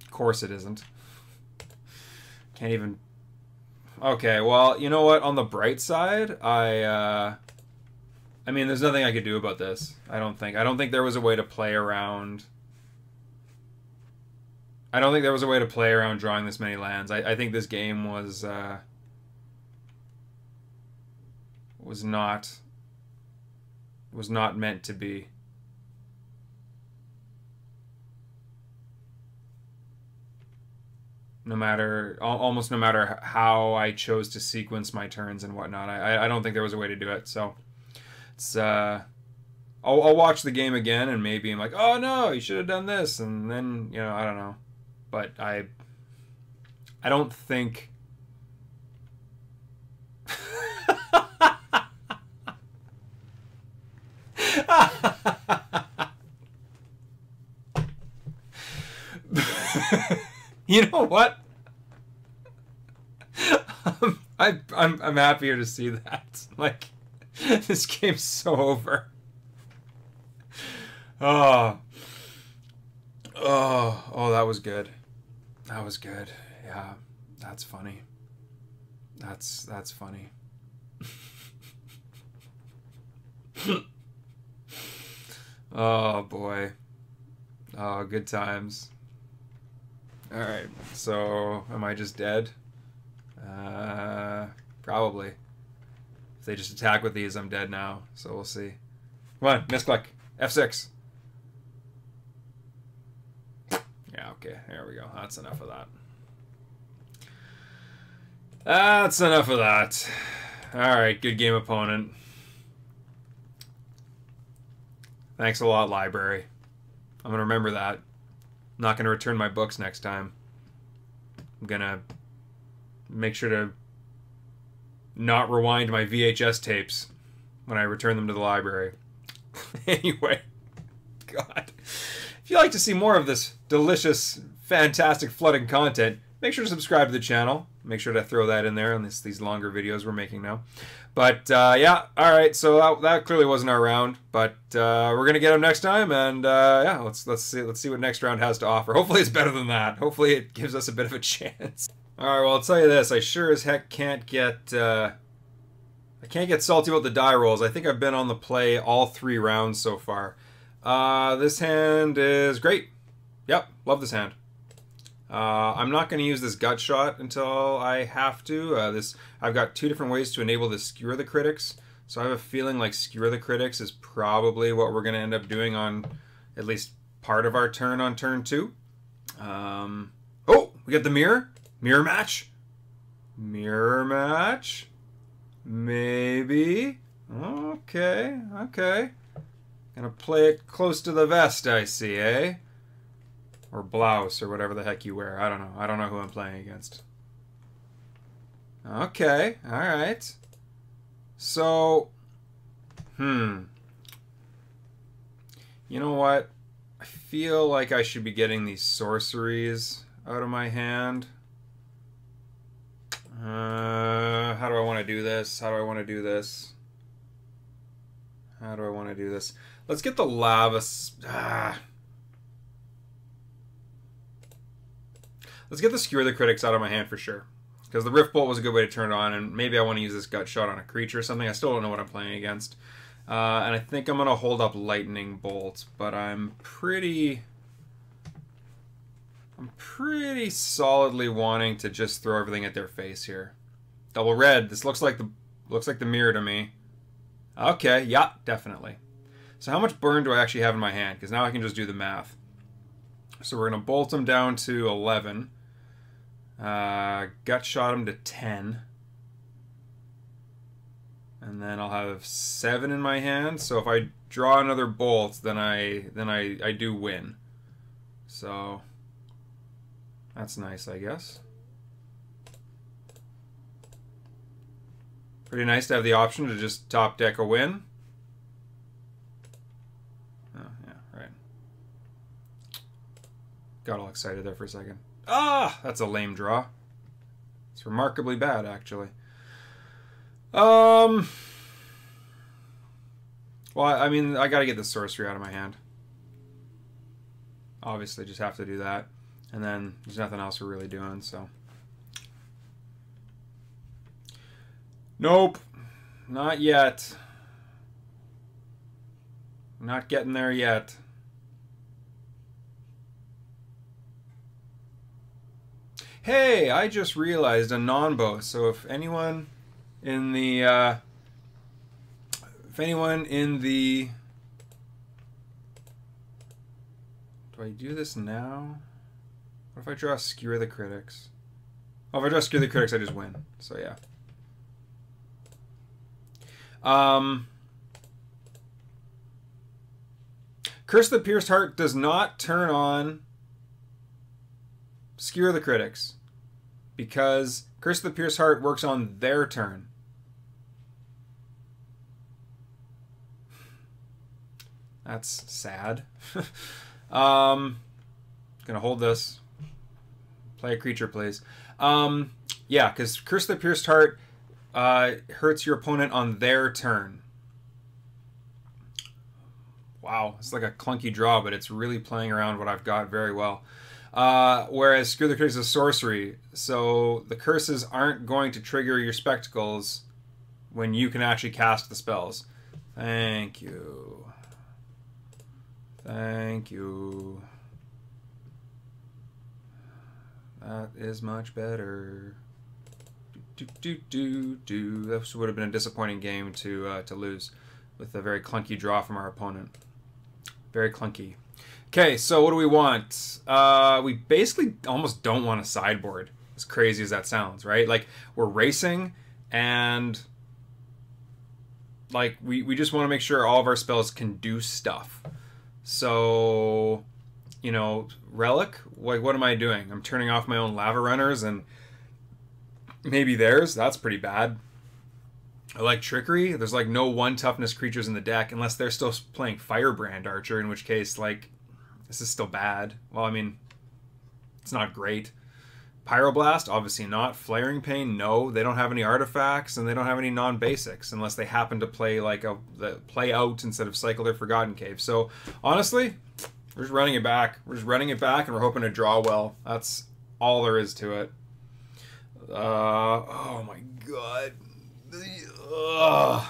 Of course it isn't. Can't even... Okay, well, you know what? On the bright side, I mean, there's nothing I could do about this. I don't think. I don't think there was a way to play around... I don't think there was a way to play around drawing this many lands. I think this game was not meant to be. No matter, almost no matter how I chose to sequence my turns and whatnot, I don't think there was a way to do it. So it's I'll watch the game again and maybe I'm like, oh no, you should have done this, and then, you know, I don't know, but I don't think. You know what? I'm happier to see that. Like, this game's so over. Oh, that was good. That was good. Yeah, that's funny. That's funny. Oh boy. Oh, good times. Alright, so am I just dead? Probably. If they just attack with these, I'm dead now, so we'll see. Come on, misclick. F6. Yeah, okay, there we go. That's enough of that. That's enough of that. Alright, good game, opponent. Thanks a lot, library. I'm gonna remember that. I'm not going to return my books next time. I'm going to make sure to not rewind my VHS tapes when I return them to the library. Anyway, God. If you'd like to see more of this delicious, fantastic flooding content, make sure to subscribe to the channel. Make sure to throw that in there on these longer videos we're making now. But yeah, all right. So that clearly wasn't our round, but we're gonna get them next time, and yeah, let's see what next round has to offer. Hopefully, it's better than that. Hopefully, it gives us a bit of a chance. All right. Well, I'll tell you this: I sure as heck can't get salty about the die rolls. I think I've been on the play all 3 rounds so far. This hand is great. Yep, love this hand. I'm not going to use this gut shot until I have to. I've got 2 different ways to enable this Skewer the Critics. So I have a feeling like Skewer the Critics is probably what we're going to end up doing on at least part of our turn on turn 2. Oh, we got the mirror. Mirror match. Mirror match. Maybe. Okay, okay. Gonna play it close to the vest, I see, eh? Or blouse, or whatever the heck you wear. I don't know. I don't know who I'm playing against. Okay, alright. So, you know what? I feel like I should be getting these sorceries out of my hand. How do I want to do this? How do I want to do this? How do I want to do this? Let's get the lava... Let's get the Skewer the Critics out of my hand for sure. Because the Rift Bolt was a good way to turn it on, and maybe I want to use this Gut Shot on a creature or something. I still don't know what I'm playing against. And I think I'm going to hold up Lightning Bolt, but I'm pretty solidly wanting to just throw everything at their face here. Double red. This looks like the mirror to me. Okay, yeah, definitely. So how much burn do I actually have in my hand? Because now I can just do the math. So we're going to bolt them down to 11. Gut shot them to 10. And then I'll have 7 in my hand. So if I draw another bolt, then I do win. So that's nice, I guess. Pretty nice to have the option to just top deck a win. Oh, yeah, right. Got all excited there for a second. Ah, that's a lame draw. It's remarkably bad, actually. Well, I mean, I gotta get the sorcery out of my hand. obviously just have to do that. And then there's nothing else we're really doing, so. Nope. Not yet. Not getting there yet. Hey, I just realized a non-bow. So if anyone in the do I do this now? What if I draw Skewer the Critics? Oh, if I draw Skewer the Critics, I just win. So yeah. Curse the Pierced Heart does not turn on Skewer the Critics because Curse the Pierced Heart works on their turn. That's sad. Gonna hold this. Play a creature, please. Yeah, because Curse the Pierced Heart hurts your opponent on their turn. Wow, it's like a clunky draw, but it's really playing around what I've got very well. Whereas Skewer the Critics is a sorcery, so the curses aren't going to trigger your spectacles when you can actually cast the spells. Thank you. Thank you. That is much better. This would have been a disappointing game to lose with a very clunky draw from our opponent. Very clunky. Okay, so what do we want? We basically almost don't want a sideboard, as crazy as that sounds, right? Like, we're racing, and like we just want to make sure all of our spells can do stuff. So, you know, Relic, like, what am I doing? I'm turning off my own Lava Runners and maybe theirs. That's pretty bad. I like Trickery. There's like no 1 toughness creatures in the deck unless they're still playing Firebrand Archer, in which case, like, this is still bad. Well, I mean, it's not great. Pyroblast, obviously not. Flaring Pain, no. They don't have any artifacts, and they don't have any non-basics, unless they happen to play like the play out instead of cycle their Forgotten Cave. So, honestly, we're just running it back. We're just running it back, and we're hoping to draw well. That's all there is to it. Oh my god. Ugh.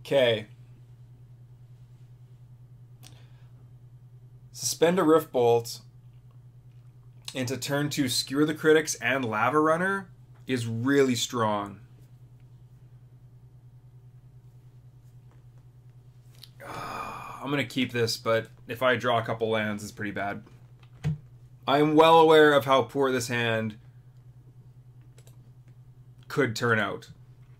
Okay. Suspend a Rift Bolt into turn 2 Skewer the Critics and Lava Runner is really strong. I'm going to keep this, but if I draw a couple lands, it's pretty bad. I'm well aware of how poor this hand could turn out.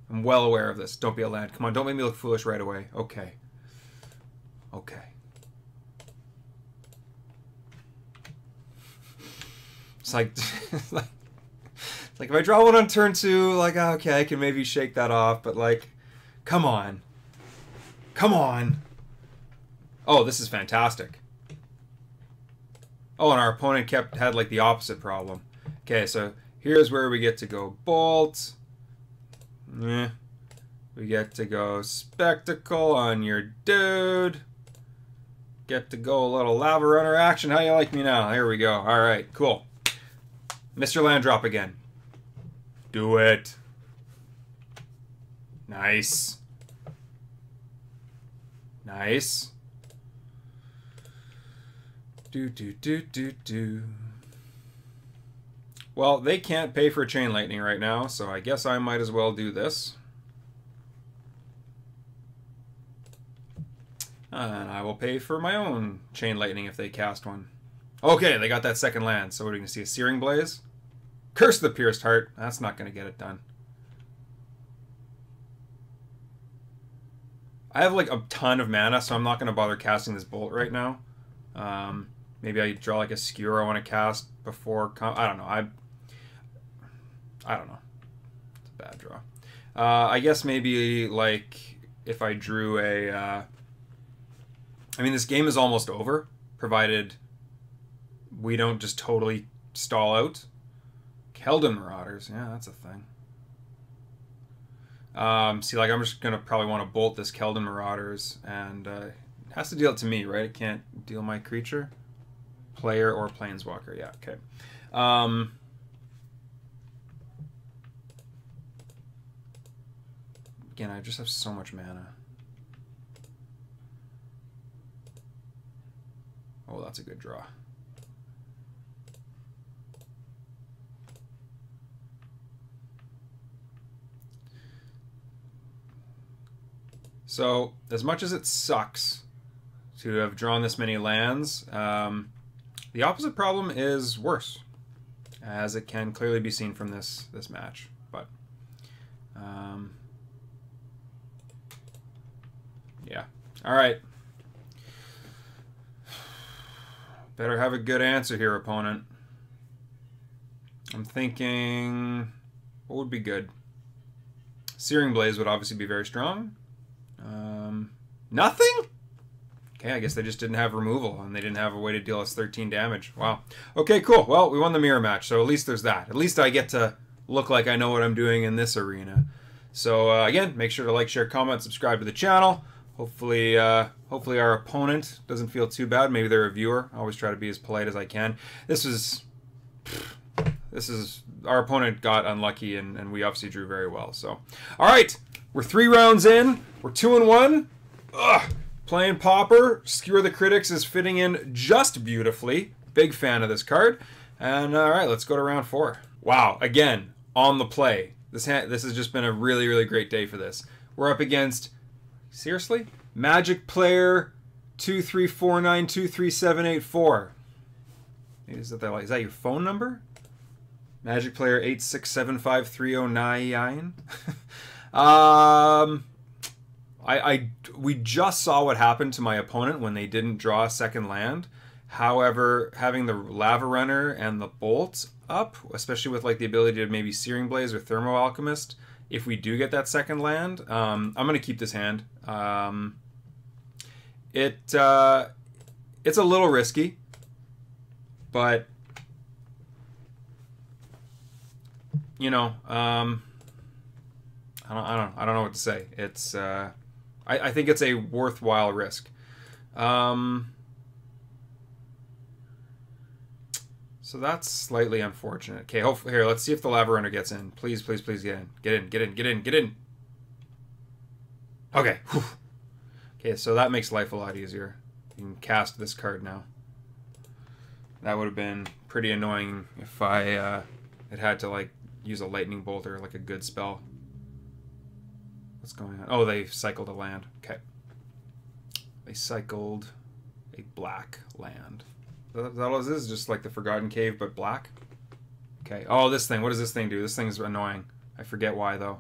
I'm well aware of this. Don't be a land. Come on, don't make me look foolish right away. Okay. Okay. It's like, it's like if I draw one on turn 2, like, okay, I can maybe shake that off, but like, come on. Come on. Oh, this is fantastic. Oh, and our opponent had like the opposite problem. Okay, so here's where we get to go Bolt. We get to go Spectacle on your dude. Get to go a little Lava Runner action. How you like me now? Here we go. All right, cool. Mr. Land Drop again. Do it. Nice. Nice. Well, they can't pay for Chain Lightning right now, so I guess I might as well do this. And I will pay for my own Chain Lightning if they cast one. Okay, they got that second land, so what are we going to see? A Searing Blaze? Curse the Pierced Heart. That's not going to get it done. I have like a ton of mana, so I'm not going to bother casting this Bolt right now. Maybe I draw like a Skewer I want to cast before... I don't know. I don't know. It's a bad draw. I guess maybe like if I drew a... I mean, this game is almost over, provided we don't just totally stall out. Keldon Marauders. Yeah, that's a thing. See, like, I'm just going to probably want to bolt this Keldon Marauders, and it has to deal it to me, right? It can't deal my creature? Player or Planeswalker, yeah, okay. Again, I just have so much mana. Oh, that's a good draw. So, as much as it sucks to have drawn this many lands, the opposite problem is worse, as it can clearly be seen from this match. But yeah, all right. Better have a good answer here, opponent. I'm thinking, what would be good? Searing Blaze would obviously be very strong. Nothing? Okay, I guess they just didn't have removal, and they didn't have a way to deal us 13 damage. Wow. Okay, cool. Well, we won the mirror match, so at least there's that. At least I get to look like I know what I'm doing in this arena. So, again, make sure to like, share, comment, subscribe to the channel. Hopefully our opponent doesn't feel too bad. Maybe they're a viewer. I always try to be as polite as I can. This is our opponent got unlucky, and we obviously drew very well. So, all right, we're 3 rounds in. We're 2-1. Ugh. Playing Pauper. Skewer the Critics is fitting in just beautifully. Big fan of this card. And all right, let's go to round 4. Wow, again on the play. This has just been a really, really great day for this. We're up against, seriously, Magic Player 234923784. Is that your phone number? Magic Player 8675309. We just saw what happened to my opponent when they didn't draw a second land. However, having the Lava Runner and the Bolt up, especially with like the ability to maybe Searing Blaze or Thermo Alchemist, if we do get that second land, I'm gonna keep this hand. It's a little risky, but you know, I don't know what to say. It's I think it's a worthwhile risk. So that's slightly unfortunate. Okay, here, let's see if the Lava Runner gets in. Please, please, please get in. Get in, get in, get in, get in. Okay. Whew. Okay, so that makes life a lot easier. You can cast this card now. That would have been pretty annoying if I had to like use a lightning bolt or like a good spell. What's going on? Oh, they cycled a land. Okay. They cycled a black land. That all this is? Just like the Forgotten Cave, but black? Okay. Oh, this thing. What does this thing do? This thing's annoying. I forget why, though.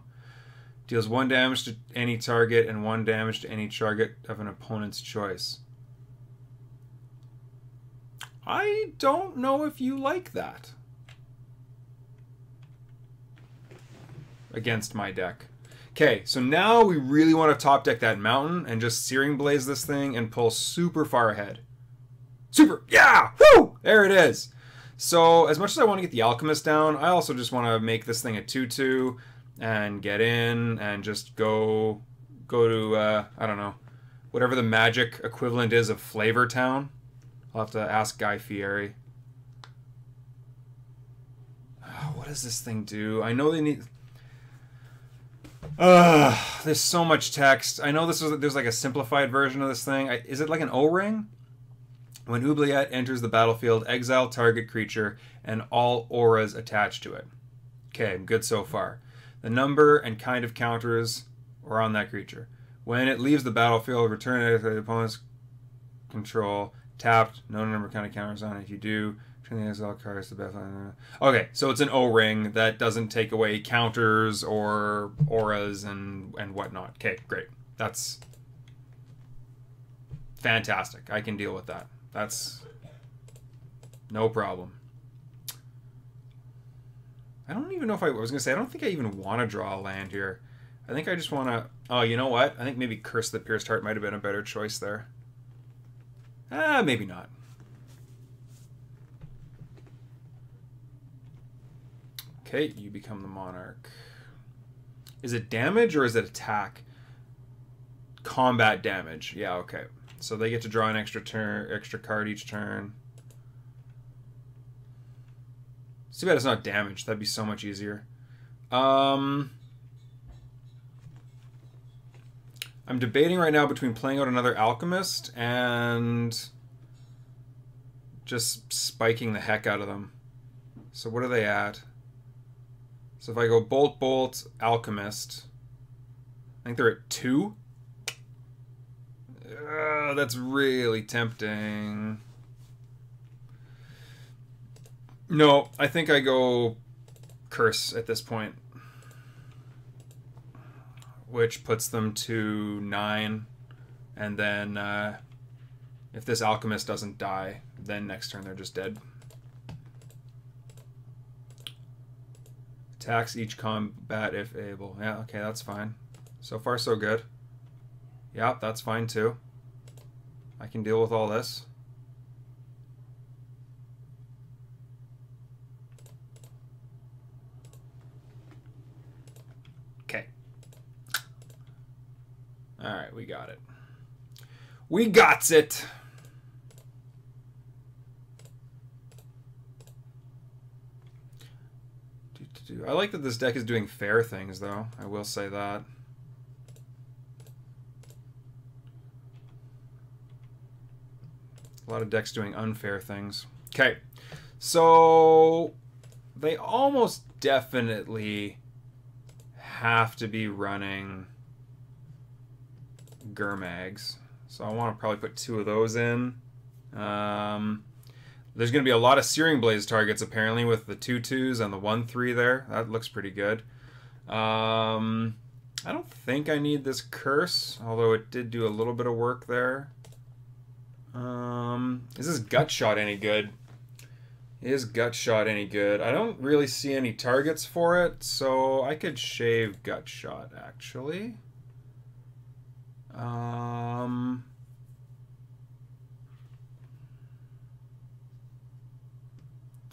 Deals 1 damage to any target and 1 damage to any target of an opponent's choice. I don't know if you like that. Against my deck. Okay, so now we really want to top deck that mountain and just Searing Blaze this thing and pull super far ahead. Super! Yeah! Woo! There it is! So, as much as I want to get the Alchemist down, I also just want to make this thing a 2/2 and get in and just go to, I don't know, whatever the magic equivalent is of Flavor Town. I'll have to ask Guy Fieri. Oh, what does this thing do? I know they need... there's so much text. I know there's like a simplified version of this thing. Is it like an O-ring? When Oubliette enters the battlefield, exile target creature and all auras attached to it. Okay, good so far. The number and kind of counters are on that creature. When it leaves the battlefield, return it to the opponent's control. Tapped, no number kind of counters on it. If you do, turn the exile cards to battlefield. Okay, so it's an O-ring that doesn't take away counters or auras and whatnot. Okay, great. That's fantastic. I can deal with that. That's no problem. I don't even know if I was going to say, I don't think I even want to draw a land here. I think I just want to... Oh, you know what? I think maybe Curse the Pierced Heart might have been a better choice there. Maybe not. Okay, you become the Monarch. Is it damage or is it attack? Combat damage. Yeah, okay. So they get to draw an extra card each turn. It's too bad it's not damage. That'd be so much easier. I'm debating right now between playing out another Alchemist and just spiking the heck out of them. So what are they at? So if I go Bolt, Bolt, Alchemist, I think they're at 2. That's really tempting. No, I think I go Curse at this point, which puts them to 9, and then if this Alchemist doesn't die, then next turn they're just dead. Attacks each combat if able. Yeah, okay, that's fine. So far, so good. Yeah, that's fine too. I can deal with all this. Okay. Alright, we got it. We got it! I like that this deck is doing fair things, though. I will say that. A lot of decks doing unfair things. Okay, so they almost definitely have to be running Gurmags. So I want to probably put 2 of those in. There's going to be a lot of Searing Blaze targets, apparently, with the 2/2s and the 1/3 there. That looks pretty good. I don't think I need this Curse, although it did do a little bit of work there. Is this Gut Shot any good? Is Gut Shot any good? I don't really see any targets for it, so I could shave Gut Shot, actually.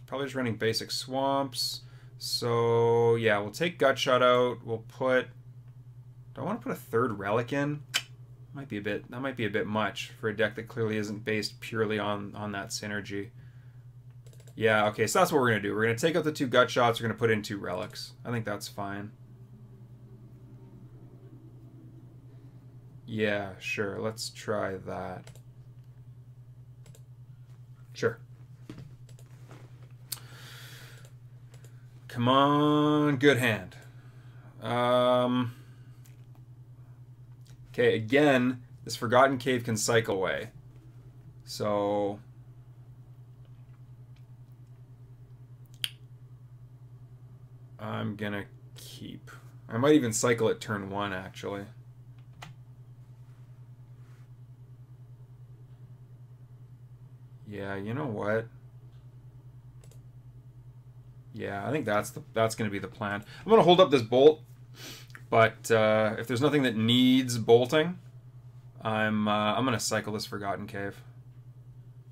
Probably just running basic swamps. So yeah, we'll take Gut Shot out. We'll put. Do I want to put a 3rd relic in? Might be a bit. That might be a bit much for a deck that clearly isn't based purely on that synergy. Yeah. Okay. So that's what we're gonna do. We're gonna take out the 2 Gut Shots. We're gonna put in 2 relics. I think that's fine. Yeah. Sure. Let's try that. Sure. Come on, good hand. Okay, again, this Forgotten Cave can cycle away. So I'm gonna keep. I might even cycle at turn 1, actually. Yeah, you know what? Yeah, I think that's going to be the plan. I'm going to hold up this bolt, but if there's nothing that needs bolting, I'm going to cycle this Forgotten Cave.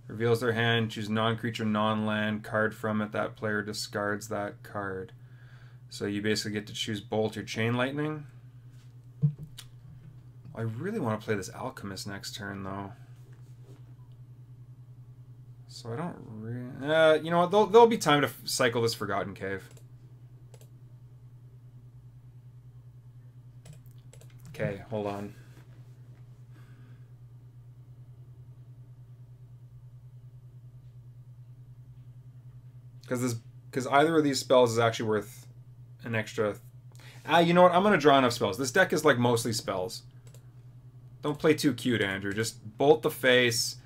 Reveals their hand, choose non-creature, non-land card from it. That player discards that card. So you basically get to choose Bolt or Chain Lightning. I really want to play this Alchemist next turn, though. So I don't really... you know what? There'll be time to cycle this Forgotten Cave. Okay, hold on. Because either of these spells is actually worth an extra... you know what? I'm going to draw enough spells. This deck is like mostly spells. Don't play too cute, Andrew. Just bolt the face...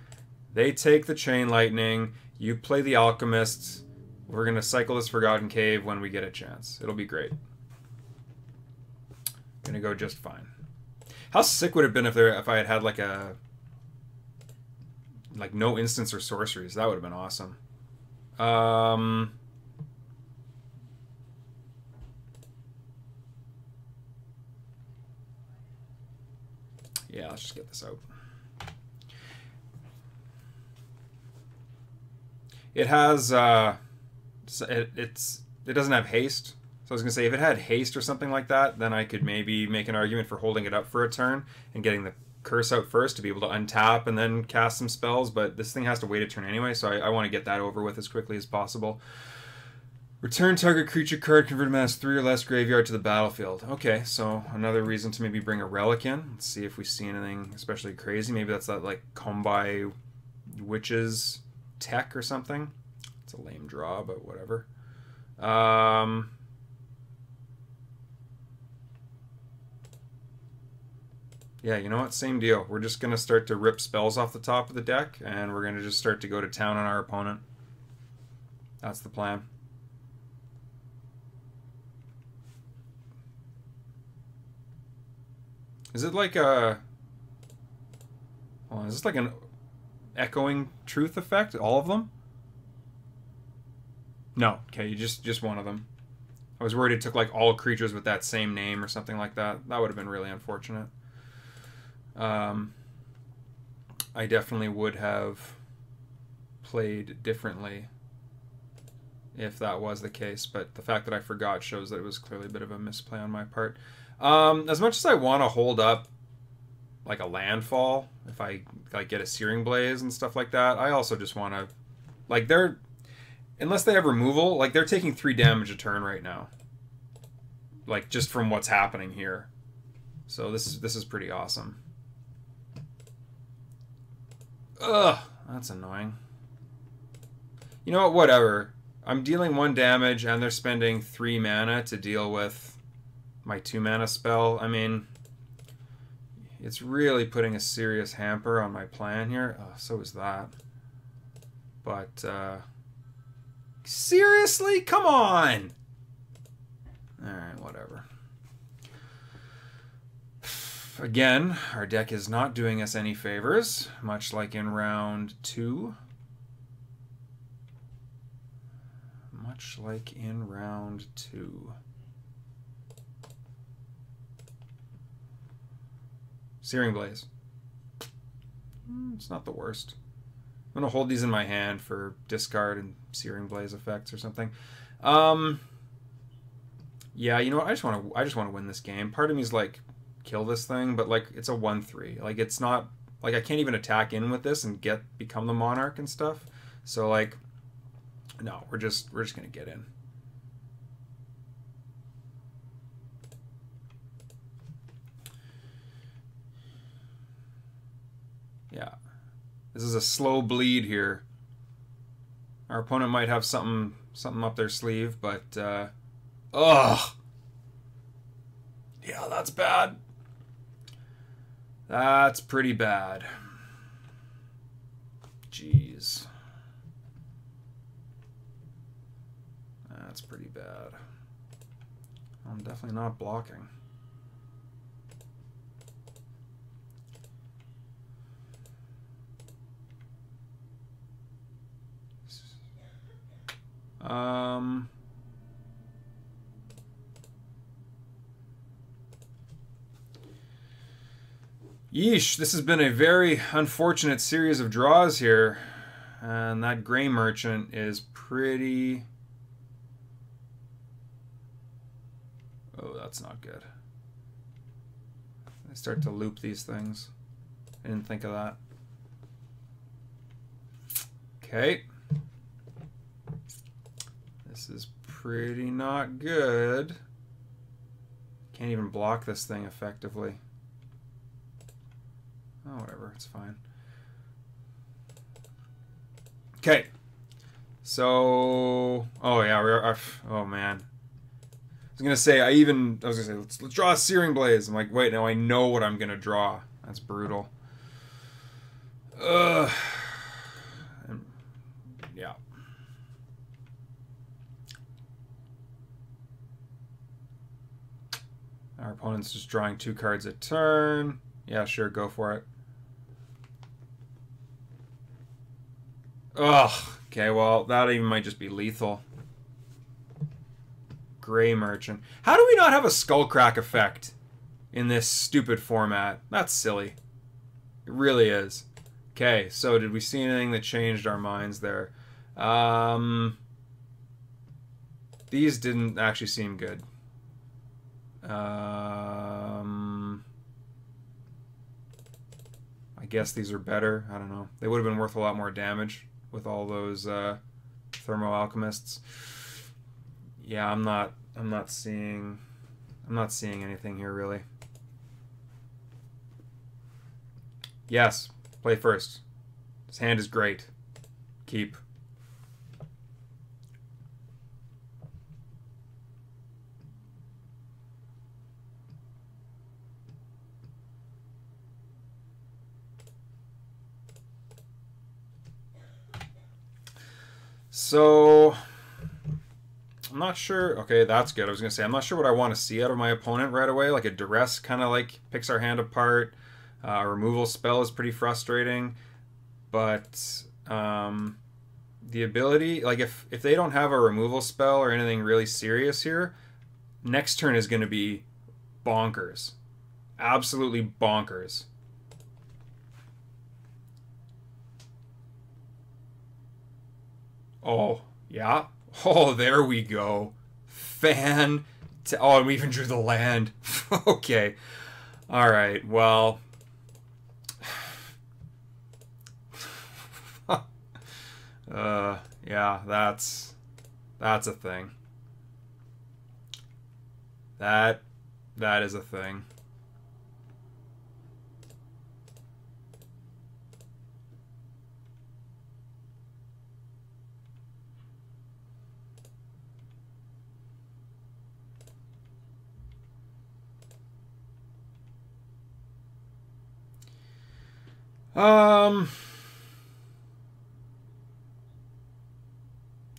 They take the Chain Lightning, you play the Alchemist, we're going to cycle this Forgotten Cave when we get a chance. It'll be great. Gonna go just fine. How sick would it have been if I had had like no instants or sorceries? That would have been awesome. Yeah, let's just get this out. It has it doesn't have haste, So I was going to say, if it had haste or something like that, then I could maybe make an argument for holding it up for a turn and getting the curse out first to be able to untap and then cast some spells, but this thing has to wait a turn anyway, so I want to get that over with as quickly as possible. Return target creature card converted mass 3 or less graveyard to the battlefield. Okay, so another reason to maybe bring a relic in. Let's see if we see anything especially crazy. Maybe that's that like Combi Witches tech or something. It's a lame draw, but whatever. Yeah, you know what? Same deal. We're just going to start to rip spells off the top of the deck, and we're going to just start to go to town on our opponent. That's the plan. Is it like a... Hold on, is this like an echoing truth effect? All of them? No. Okay, you just one of them. I was worried it took like all creatures with that same name or something like that. That would have been really unfortunate. I definitely would have played differently if that was the case, but the fact that I forgot shows that it was clearly a bit of a misplay on my part. As much as I want to hold up like a landfall, if I like get a Searing Blaze and stuff like that, I also just want to, like, they're, unless they have removal, like they're taking 3 damage a turn right now, like just from what's happening here. So this is pretty awesome. Ugh, that's annoying. You know what, whatever. I'm dealing 1 damage and they're spending 3 mana to deal with my 2 mana spell. I mean, it's really putting a serious hamper on my plan here. Oh, so is that. But, seriously? Come on! Alright, whatever. Again, our deck is not doing us any favors, much like in round 2. Much like in round 2. Searing Blaze. It's not the worst. I'm going to hold these in my hand for discard and Searing Blaze effects or something. Yeah, you know what? I just want to win this game. Part of me is like, kill this thing, but like it's a 1/3. Like it's not like I can't even attack in with this and become the monarch and stuff. So like, no, we're just gonna get in. Yeah, this is a slow bleed here. Our opponent might have something up their sleeve, but ugh, yeah, that's bad. That's pretty bad. Jeez. That's pretty bad. I'm definitely not blocking. Yeesh, this has been a very unfortunate series of draws here. And that Gray Merchant is pretty... Oh, that's not good. I start to loop these things. I didn't think of that. Okay. This is pretty not good. Can't even block this thing effectively. Oh, whatever, it's fine. Okay. So, oh yeah, oh man. I was gonna say, let's draw a Searing Blaze. I'm like, wait, now I know what I'm gonna draw. That's brutal. Yeah. Our opponent's just drawing 2 cards a turn. Yeah, sure, go for it. Ugh. Okay, well, that even might just be lethal. Gray Merchant. How do we not have a Skullcrack effect in this stupid format? That's silly. It really is. Okay, so did we see anything that changed our minds there? The These didn't actually seem good. I guess these are better. I don't know. They would have been worth a lot more damage with all those thermo alchemists. Yeah, I'm not seeing anything here really. Yes, play first. His hand is great. Keep. So, I'm not sure. Okay, that's good. I was going to say, I'm not sure what I want to see out of my opponent right away. Like a duress kind of like picks our hand apart. A removal spell is pretty frustrating. But the ability, like if they don't have a removal spell or anything really serious here, next turn is going to be bonkers. Absolutely bonkers. Oh, yeah. Oh, there we go. Oh, and we even drew the land. Okay. All right. Well. Yeah, that's a thing. That is a thing.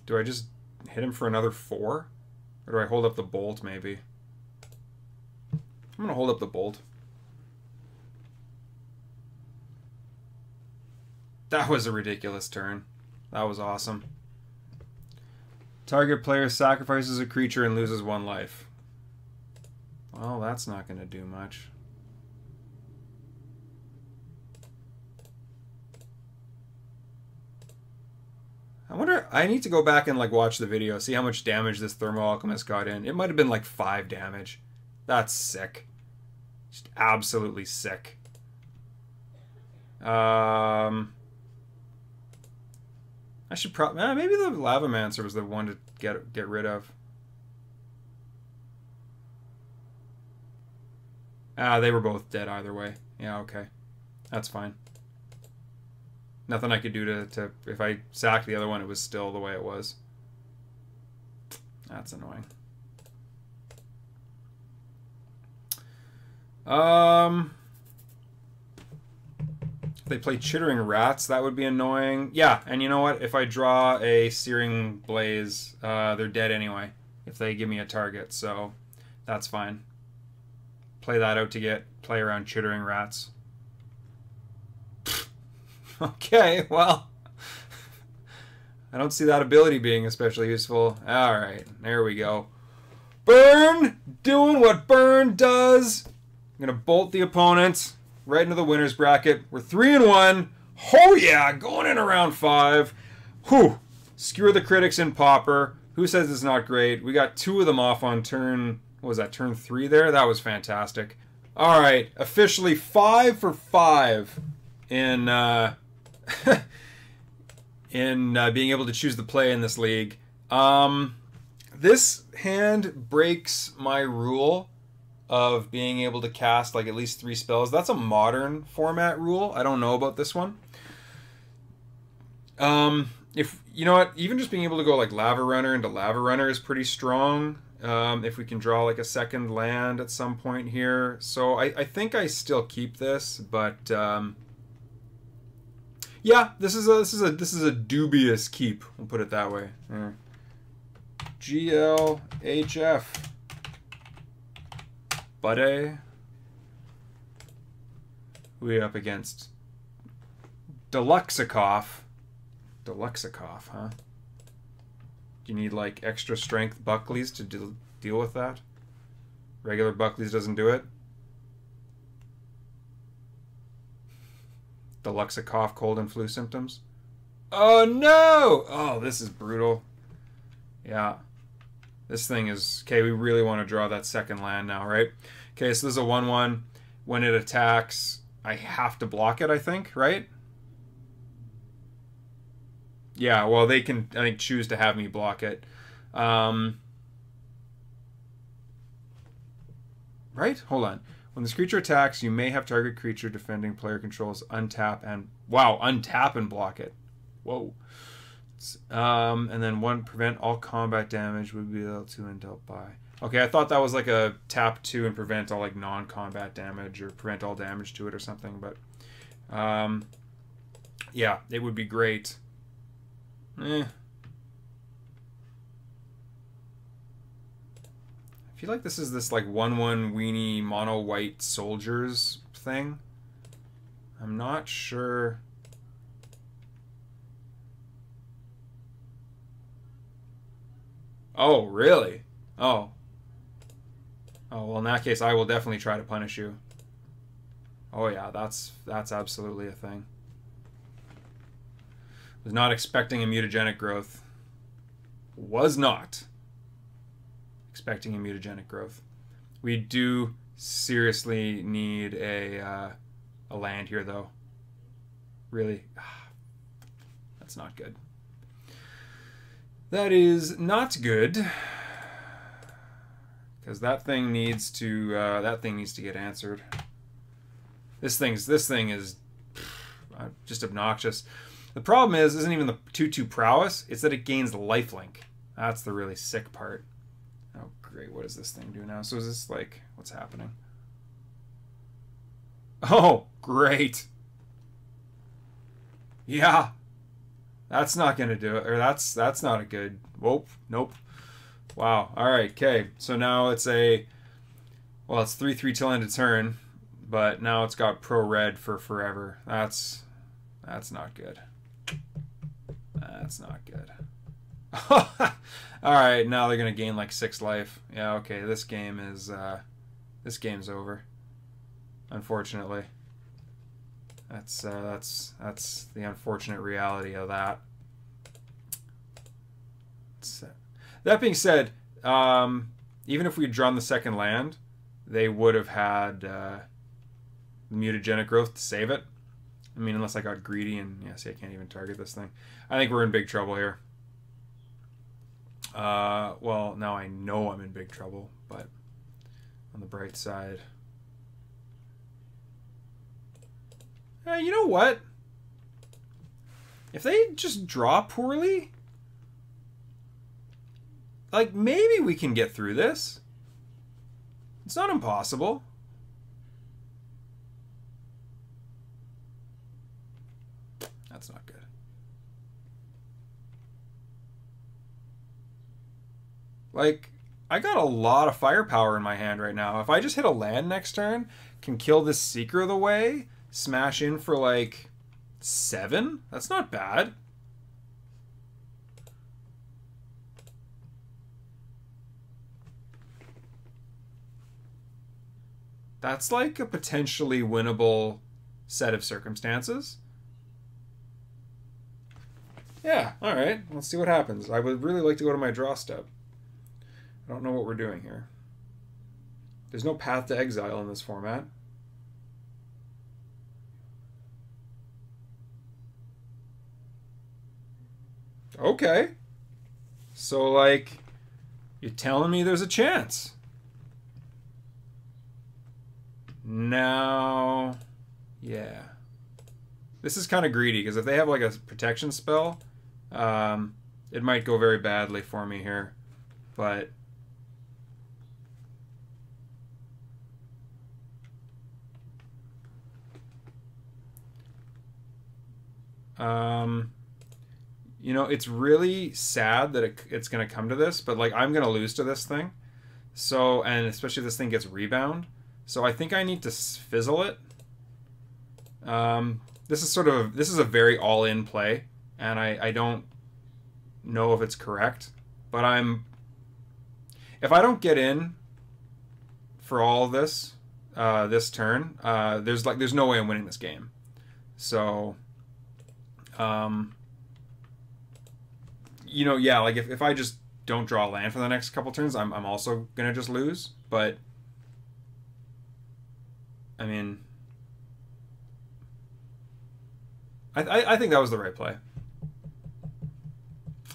Do I just hit him for another 4? Or do I hold up the bolt, maybe? I'm going to hold up the bolt. That was a ridiculous turn. That was awesome. Target player sacrifices a creature and loses 1 life. Well, that's not going to do much. I wonder, I need to go back and like watch the video, see how much damage this Thermo Alchemist got in. It might have been like 5 damage. That's sick. Just absolutely sick. I should probably, maybe the Lavamancer was the one to get rid of. They were both dead either way. Yeah, okay. That's fine. Nothing I could do to if I sacked the other one, it was still the way it was. That's annoying. If they play Chittering Rats, that would be annoying. Yeah, and you know what? If I draw a Searing Blaze, they're dead anyway. If they give me a target, so that's fine. Play that out to play around Chittering Rats. Okay, well, I don't see that ability being especially useful. All right, there we go. Burn! Doing what Burn does. I'm going to bolt the opponent right into the winner's bracket. We're 3-1. Oh, yeah, going in around 5. Whew. Skewer the Critics and Pauper. Who says it's not great? We got 2 of them off on turn, what was that, turn 3 there? That was fantastic. All right, officially 5 for 5 in being able to choose the play in this league. This hand breaks my rule of being able to cast like at least 3 spells. That's a modern format rule. I don't know about this one. If you know what, even just being able to go like Lava Runner into Lava Runner is pretty strong. If we can draw like a second land at some point here, so I think I still keep this, but yeah, this is a dubious keep. We'll put it that way. GLHF, buddy. We up against Deluxekoff. Deluxekoff, huh? Do you need like extra strength Buckleys to deal with that? Regular Buckleys doesn't do it. Deluxekoff cold and flu symptoms. Oh no! Oh, this is brutal. Yeah. This thing is... Okay, we really want to draw that second land now, right? Okay, so this is a 1/1. When it attacks, I have to block it, I think, right? Yeah, well, they can, I think, choose to have me block it. Right? Hold on. When this creature attacks, you may have target creature defending player controls untap and... Wow, untap and block it. Whoa. And then 1, prevent all combat damage would be able to and dealt by. Okay, I thought that was like a tap 2 and prevent all like non-combat damage or prevent all damage to it or something, but yeah, it would be great. I feel like this is this like 1/1 weenie mono white soldiers thing. I'm not sure. Oh, really? Oh. Oh, well, in that case, I will definitely try to punish you. Oh, yeah, that's absolutely a thing. Was not expecting a mutagenic growth. Was not expecting a mutagenic growth. We do seriously need a land here, though. Really. That's not good. That is not good. Because that thing needs to get answered. This thing is just obnoxious. The problem isn't even the 2/2 prowess, it's that it gains lifelink. That's the really sick part. Oh great, what does this thing do now? So is this like, what's happening? Oh, great. Yeah. That's not gonna do it, or that's not a good. Whoop, nope. Wow. All right. Okay. So now it's a, well, it's 3/3 till end of turn, but now it's got pro red for forever. That's not good. That's not good. All right. Now they're gonna gain like 6 life. Yeah. Okay. This game's over. Unfortunately. That's the unfortunate reality of that. That being said, even if we had drawn the second land, they would have had the mutagenic growth to save it. I mean, unless I got greedy and, yeah, see, I can't even target this thing. I think we're in big trouble here. Well, now I know I'm in big trouble, but on the bright side... you know what? If they just draw poorly, like, maybe we can get through this. It's not impossible. That's not good. Like, I got a lot of firepower in my hand right now. If I just hit a land next turn, can kill this Seeker of the Way, smash in for like 7? That's not bad. That's like a potentially winnable set of circumstances. Yeah, alright. Let's see what happens. I would really like to go to my draw step. I don't know what we're doing here. There's no path to exile in this format. Okay. So, like, you're telling me there's a chance. Now, yeah. This is kind of greedy, because if they have, like, a protection spell, it might go very badly for me here. But... you know, it's really sad that it's going to come to this, but, like, I'm going to lose to this thing. So, and especially if this thing gets rebound. So I think I need to fizzle it. This is a very all-in play, and I don't know if it's correct, but if I don't get in for all of this, this turn, there's no way I'm winning this game. So, you know, yeah, like if I just don't draw land for the next couple turns, I'm also gonna just lose. But I mean, I think that was the right play.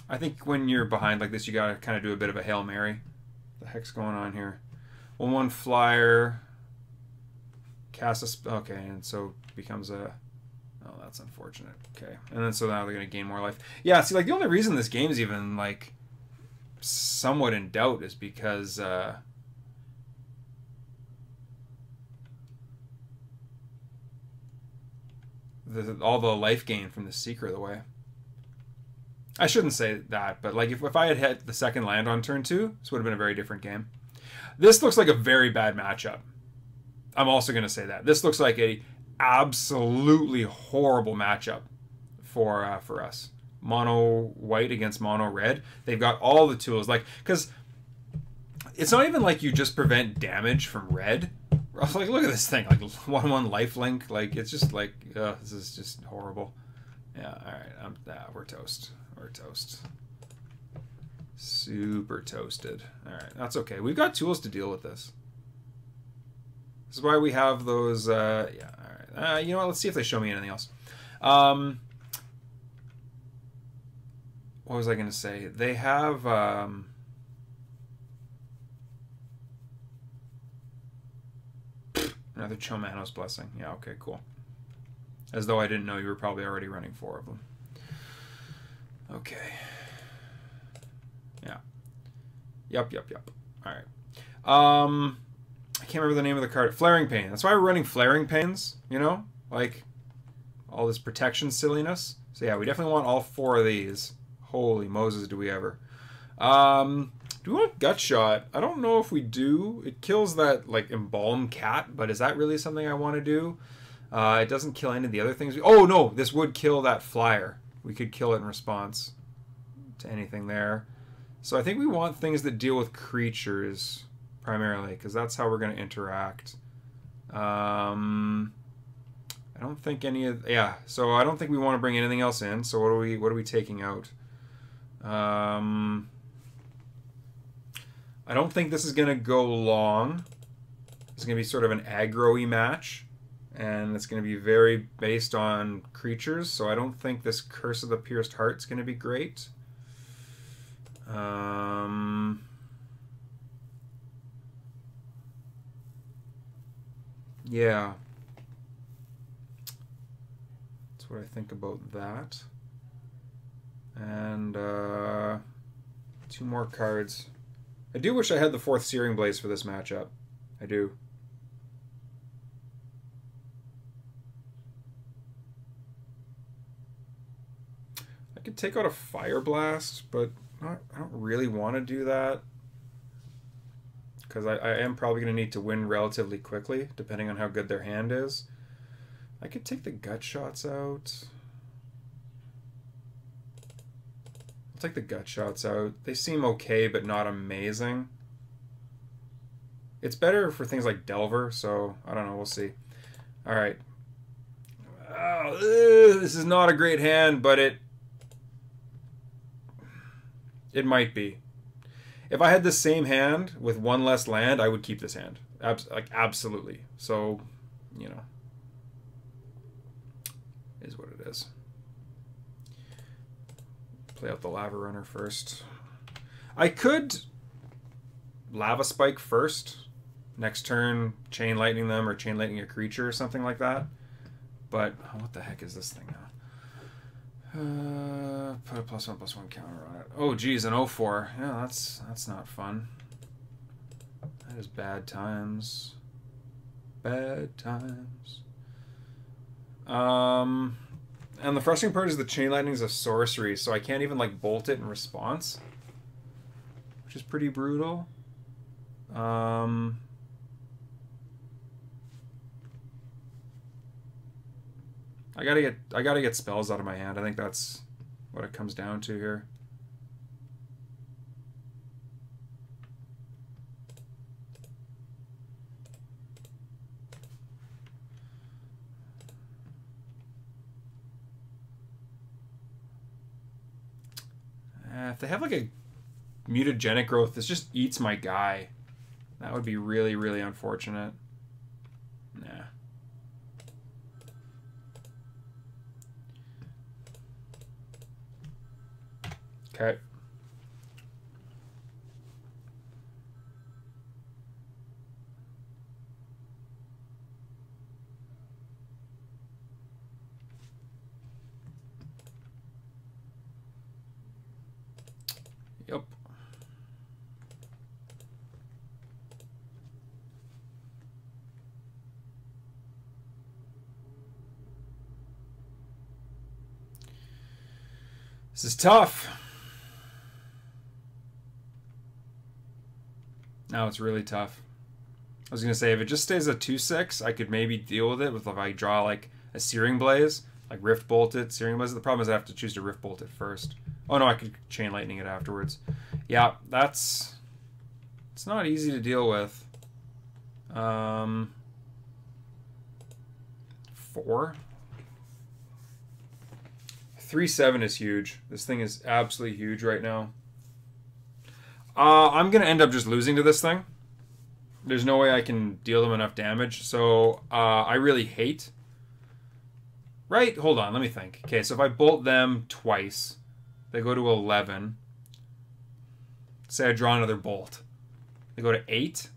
I think when you're behind like this, you gotta kind of do a bit of a Hail Mary. What the heck's going on here? 1/1 flyer. Cast a okay, and so becomes a. Oh, that's unfortunate. Okay, and then so now they're gonna gain more life. Yeah, see, like the only reason this game's even like somewhat in doubt is because all the life gain from the Secret away. I shouldn't say that, but like if I had hit the second land on turn 2, this would have been a very different game. This looks like a very bad matchup. I'm also going to say that. This looks like a absolutely horrible matchup for us. Mono white against mono red. They've got all the tools. Like, because it's not even like you just prevent damage from red. Like, look at this thing. Like, 1/1 lifelink. Like, it's just like, this is just horrible. Yeah, alright. We're toast. We're toast. Super toasted. Alright, that's okay. We've got tools to deal with this. This is why we have those, yeah, alright. You know what? Let's see if they show me anything else. What was I going to say? They have, another Chomano's Blessing. Yeah, okay, cool. As though I didn't know you were probably already running 4 of them. Okay. Yeah. Yep. Alright. I can't remember the name of the card. Flaring Pain. That's why we're running Flaring Pains, you know? Like, all this protection silliness. So yeah, we definitely want all 4 of these. Holy Moses, do we ever. Do we want Gut Shot? I don't know if we do. It kills that, like, Embalm Cat, but is that really something I want to do? It doesn't kill any of the other things. Oh, no, this would kill that flyer. We could kill it in response to anything there. So I think we want things that deal with creatures primarily, because that's how we're going to interact. I don't think any of... Yeah, so I don't think we want to bring anything else in. So what are we taking out? I don't think this is going to go long. It's going to be sort of an aggro-y match. And it's going to be very based on creatures. So I don't think this Curse of the Pierced Heart is going to be great. Yeah. That's what I think about that. And 2 more cards. I do wish I had the 4th Searing Blaze for this matchup. I do. I could take out a Fire Blast, but I don't really want to do that. Because I am probably going to need to win relatively quickly, depending on how good their hand is. I could take the Gut Shots out. I'll take the Gut Shots out. They seem okay, but not amazing. It's better for things like Delvar, so I don't know. We'll see. All right. Oh, this is not a great hand, but it might be. If I had the same hand with 1 less land, I would keep this hand. Absolutely. So, you know, is what it is. Play out the Lava Runner first. I could Lava Spike first. Next turn, Chain Lightning them or Chain Lightning a creature or something like that. But, oh, what the heck is this thing now? Put a +1/+1 counter on it. Oh, geez, an 0/4. Yeah, that's not fun. That is bad times. Bad times. And the frustrating part is the Chain Lightning is a sorcery, so I can't even like bolt it in response, which is pretty brutal. I gotta get spells out of my hand. I think that's what it comes down to here. If they have like a mutagenic growth. This just eats my guy. That would be really, really unfortunate. Nah. Okay. Yep. This is tough. Now it's really tough. I was going to say, if it just stays a 2/6, I could maybe deal with it with if I draw like a Searing Blaze, like Rift Bolt it, Searing Blaze. The problem is I have to choose to Rift Bolt it first. Oh no, I could Chain Lightning it afterwards. Yeah, it's not easy to deal with. 4. 3/7 is huge. This thing is absolutely huge right now. I'm going to end up just losing to this thing. There's no way I can deal them enough damage. So I really hate... Right? Hold on, let me think. Okay, so if I bolt them twice, they go to 11. Say I draw another bolt. They go to 8.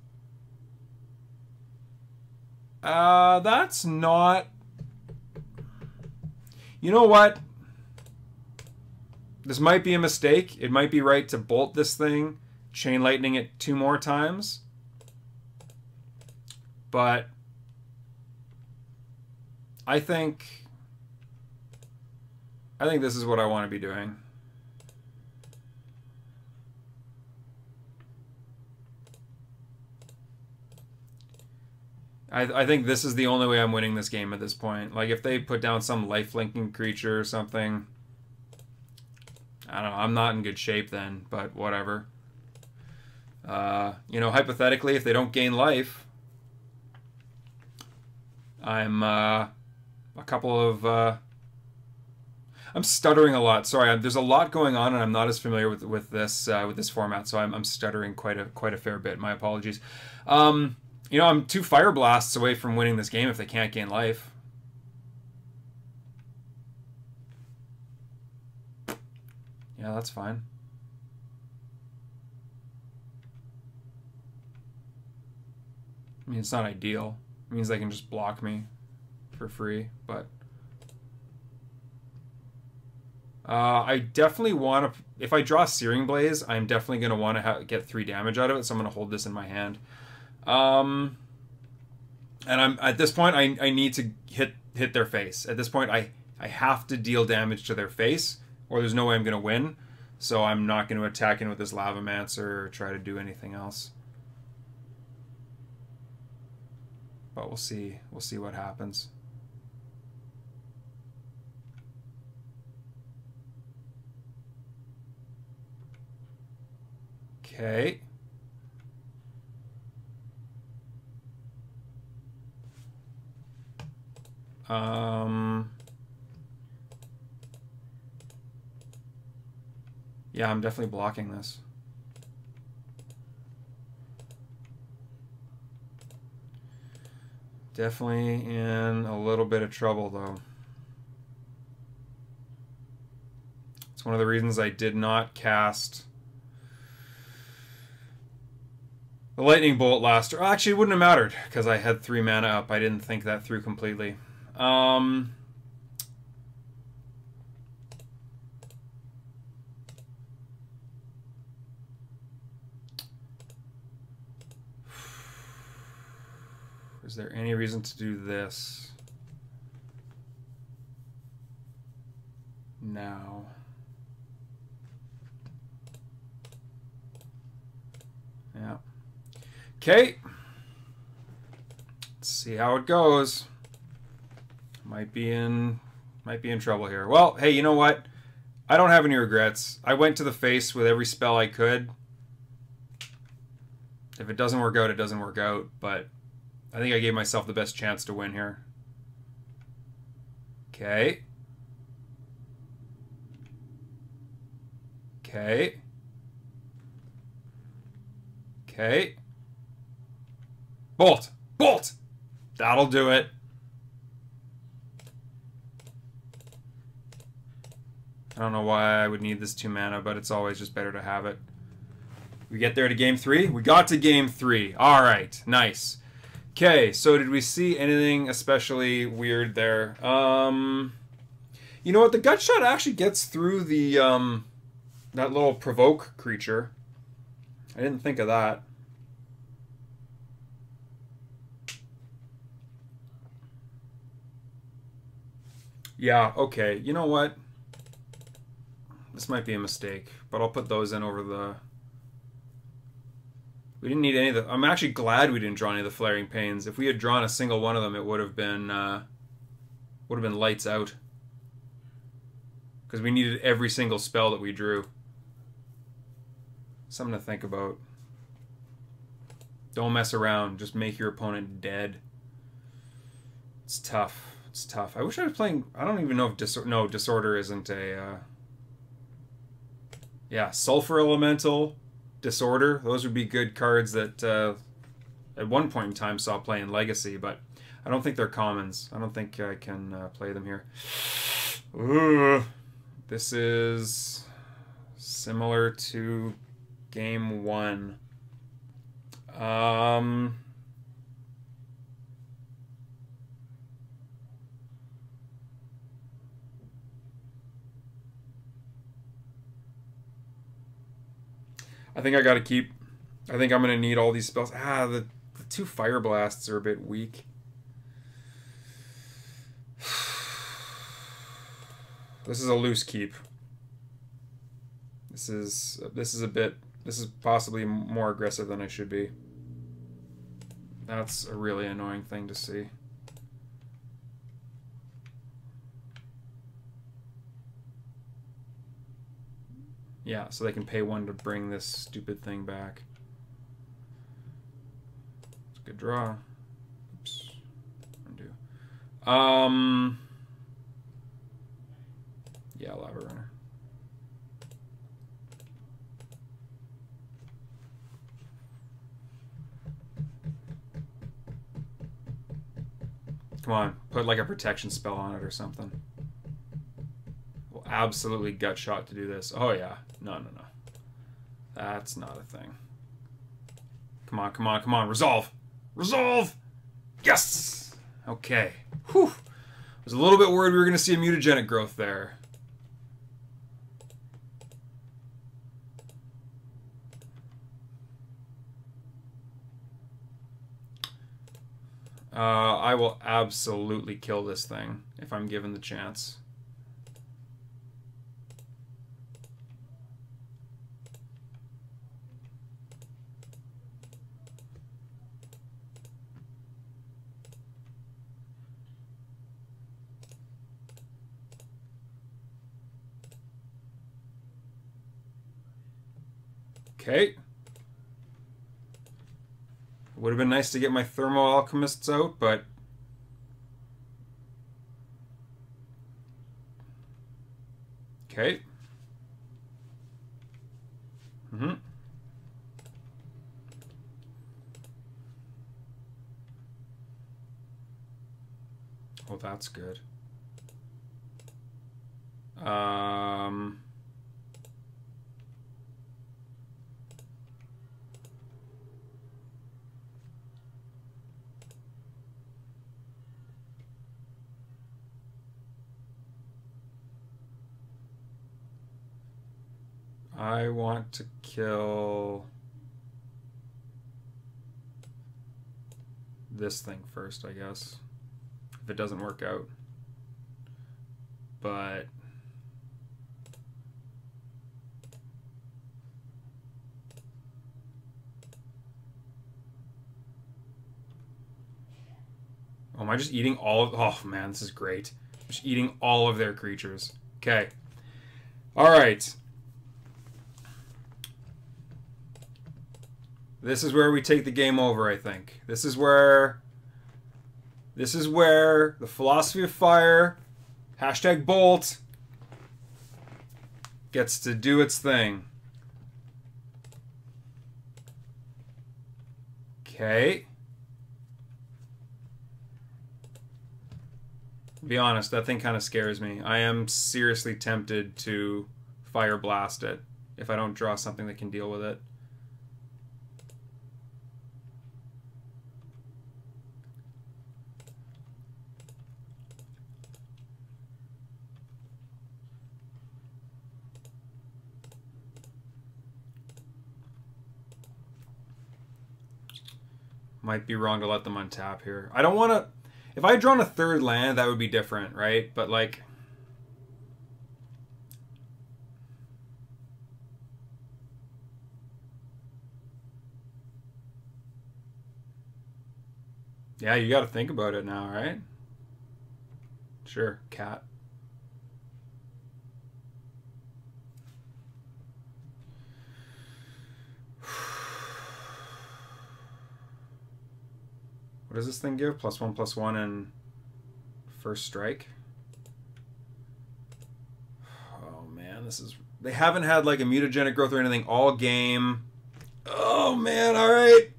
That's not... You know what? This might be a mistake. It might be right to bolt this thing, Chain Lightning it 2 more times. But I think this is what I want to be doing. I think this is the only way I'm winning this game at this point. Like, if they put down some life-linking creature or something, I don't know, I'm not in good shape then, but whatever. You know, hypothetically, if they don't gain life, I'm a couple of... I'm stuttering a lot. Sorry, there's a lot going on, and I'm not as familiar with this format, so I'm stuttering quite a fair bit. My apologies. You know, I'm 2 Fire Blasts away from winning this game if they can't gain life. Yeah, that's fine. I mean, it's not ideal. It means they can just block me for free, but... I definitely want to... If I draw Searing Blaze, I'm definitely going to want to get 3 damage out of it, so I'm going to hold this in my hand. And I'm at this point, I need to hit their face. At this point, I have to deal damage to their face, or there's no way I'm going to win. So I'm not going to attack in with this Lavamancer or try to do anything else. But we'll see. We'll see what happens. Okay. Yeah, I'm definitely blocking this. Definitely in a little bit of trouble, though. It's one of the reasons I did not cast the Lightning Bolt last turn. Actually, it wouldn't have mattered because I had 3 mana up. I didn't think that through completely. Is there any reason to do this? No. Yeah. Okay. Let's see how it goes. Might be in trouble here. Well, hey, you know what? I don't have any regrets. I went to the face with every spell I could. If it doesn't work out, it doesn't work out, but I think I gave myself the best chance to win here. Okay. Okay. Okay. Bolt! Bolt! That'll do it. I don't know why I would need this 2 mana, but it's always just better to have it. We get there to game 3? We got to game 3. Alright, nice. Okay, so did we see anything especially weird there? You know what? The gut shot actually gets through the that little provoke creature. I didn't think of that. Yeah, okay. You know what? This might be a mistake, but I'll put those in over the... We didn't need any of the... I'm actually glad we didn't draw any of the Flaring Pains. If we had drawn a single one of them, it would have been lights out. Because we needed every single spell that we drew. Something to think about. Don't mess around. Just make your opponent dead. It's tough. It's tough. I wish I was playing... I don't even know if Disorder isn't a... Yeah, Sulfur Elemental, Disorder. Those would be good cards that at one point in time saw play in Legacy, but I don't think they're commons. I don't think I can play them here. Ooh, this is similar to game 1. I think I gotta keep... I think I'm gonna need all these spells. The 2 Fire Blasts are a bit weak. This is a loose keep. This is possibly more aggressive than I should be. That's a really annoying thing to see. Yeah, so they can pay 1 to bring this stupid thing back. It's a good draw. Oops. Undo. Yeah, Lava Runner. Come on, put like a protection spell on it or something. We'll absolutely gut shot to do this. Oh yeah. No. That's not a thing. Come on. Resolve! Resolve! Yes! Okay. Whew. I was a little bit worried we were going to see a mutagenic growth there. I will absolutely kill this thing if I'm given the chance. Okay. Would have been nice to get my Thermo Alchemists out, but... Okay. Oh, that's good. I want to kill this thing first, I guess, if it doesn't work out. But oh, am I just eating all of... Oh man, this is great. I'm just eating all of their creatures. Okay. All right. This is where we take the game over, I think. This is where the Philosophy of Fire, #Bolt, gets to do its thing. Okay. To be honest, that thing kind of scares me. I am seriously tempted to Fire Blast it if I don't draw something that can deal with it. Might be wrong to let them untap here. I don't want to... If I had drawn a third land, that would be different, right? But, like... Yeah, you got to think about it now, right? Sure, cat. What does this thing give? +1/+1 and first strike. Oh man, this is... They haven't had like a mutagenic growth or anything all game. Oh man, alright.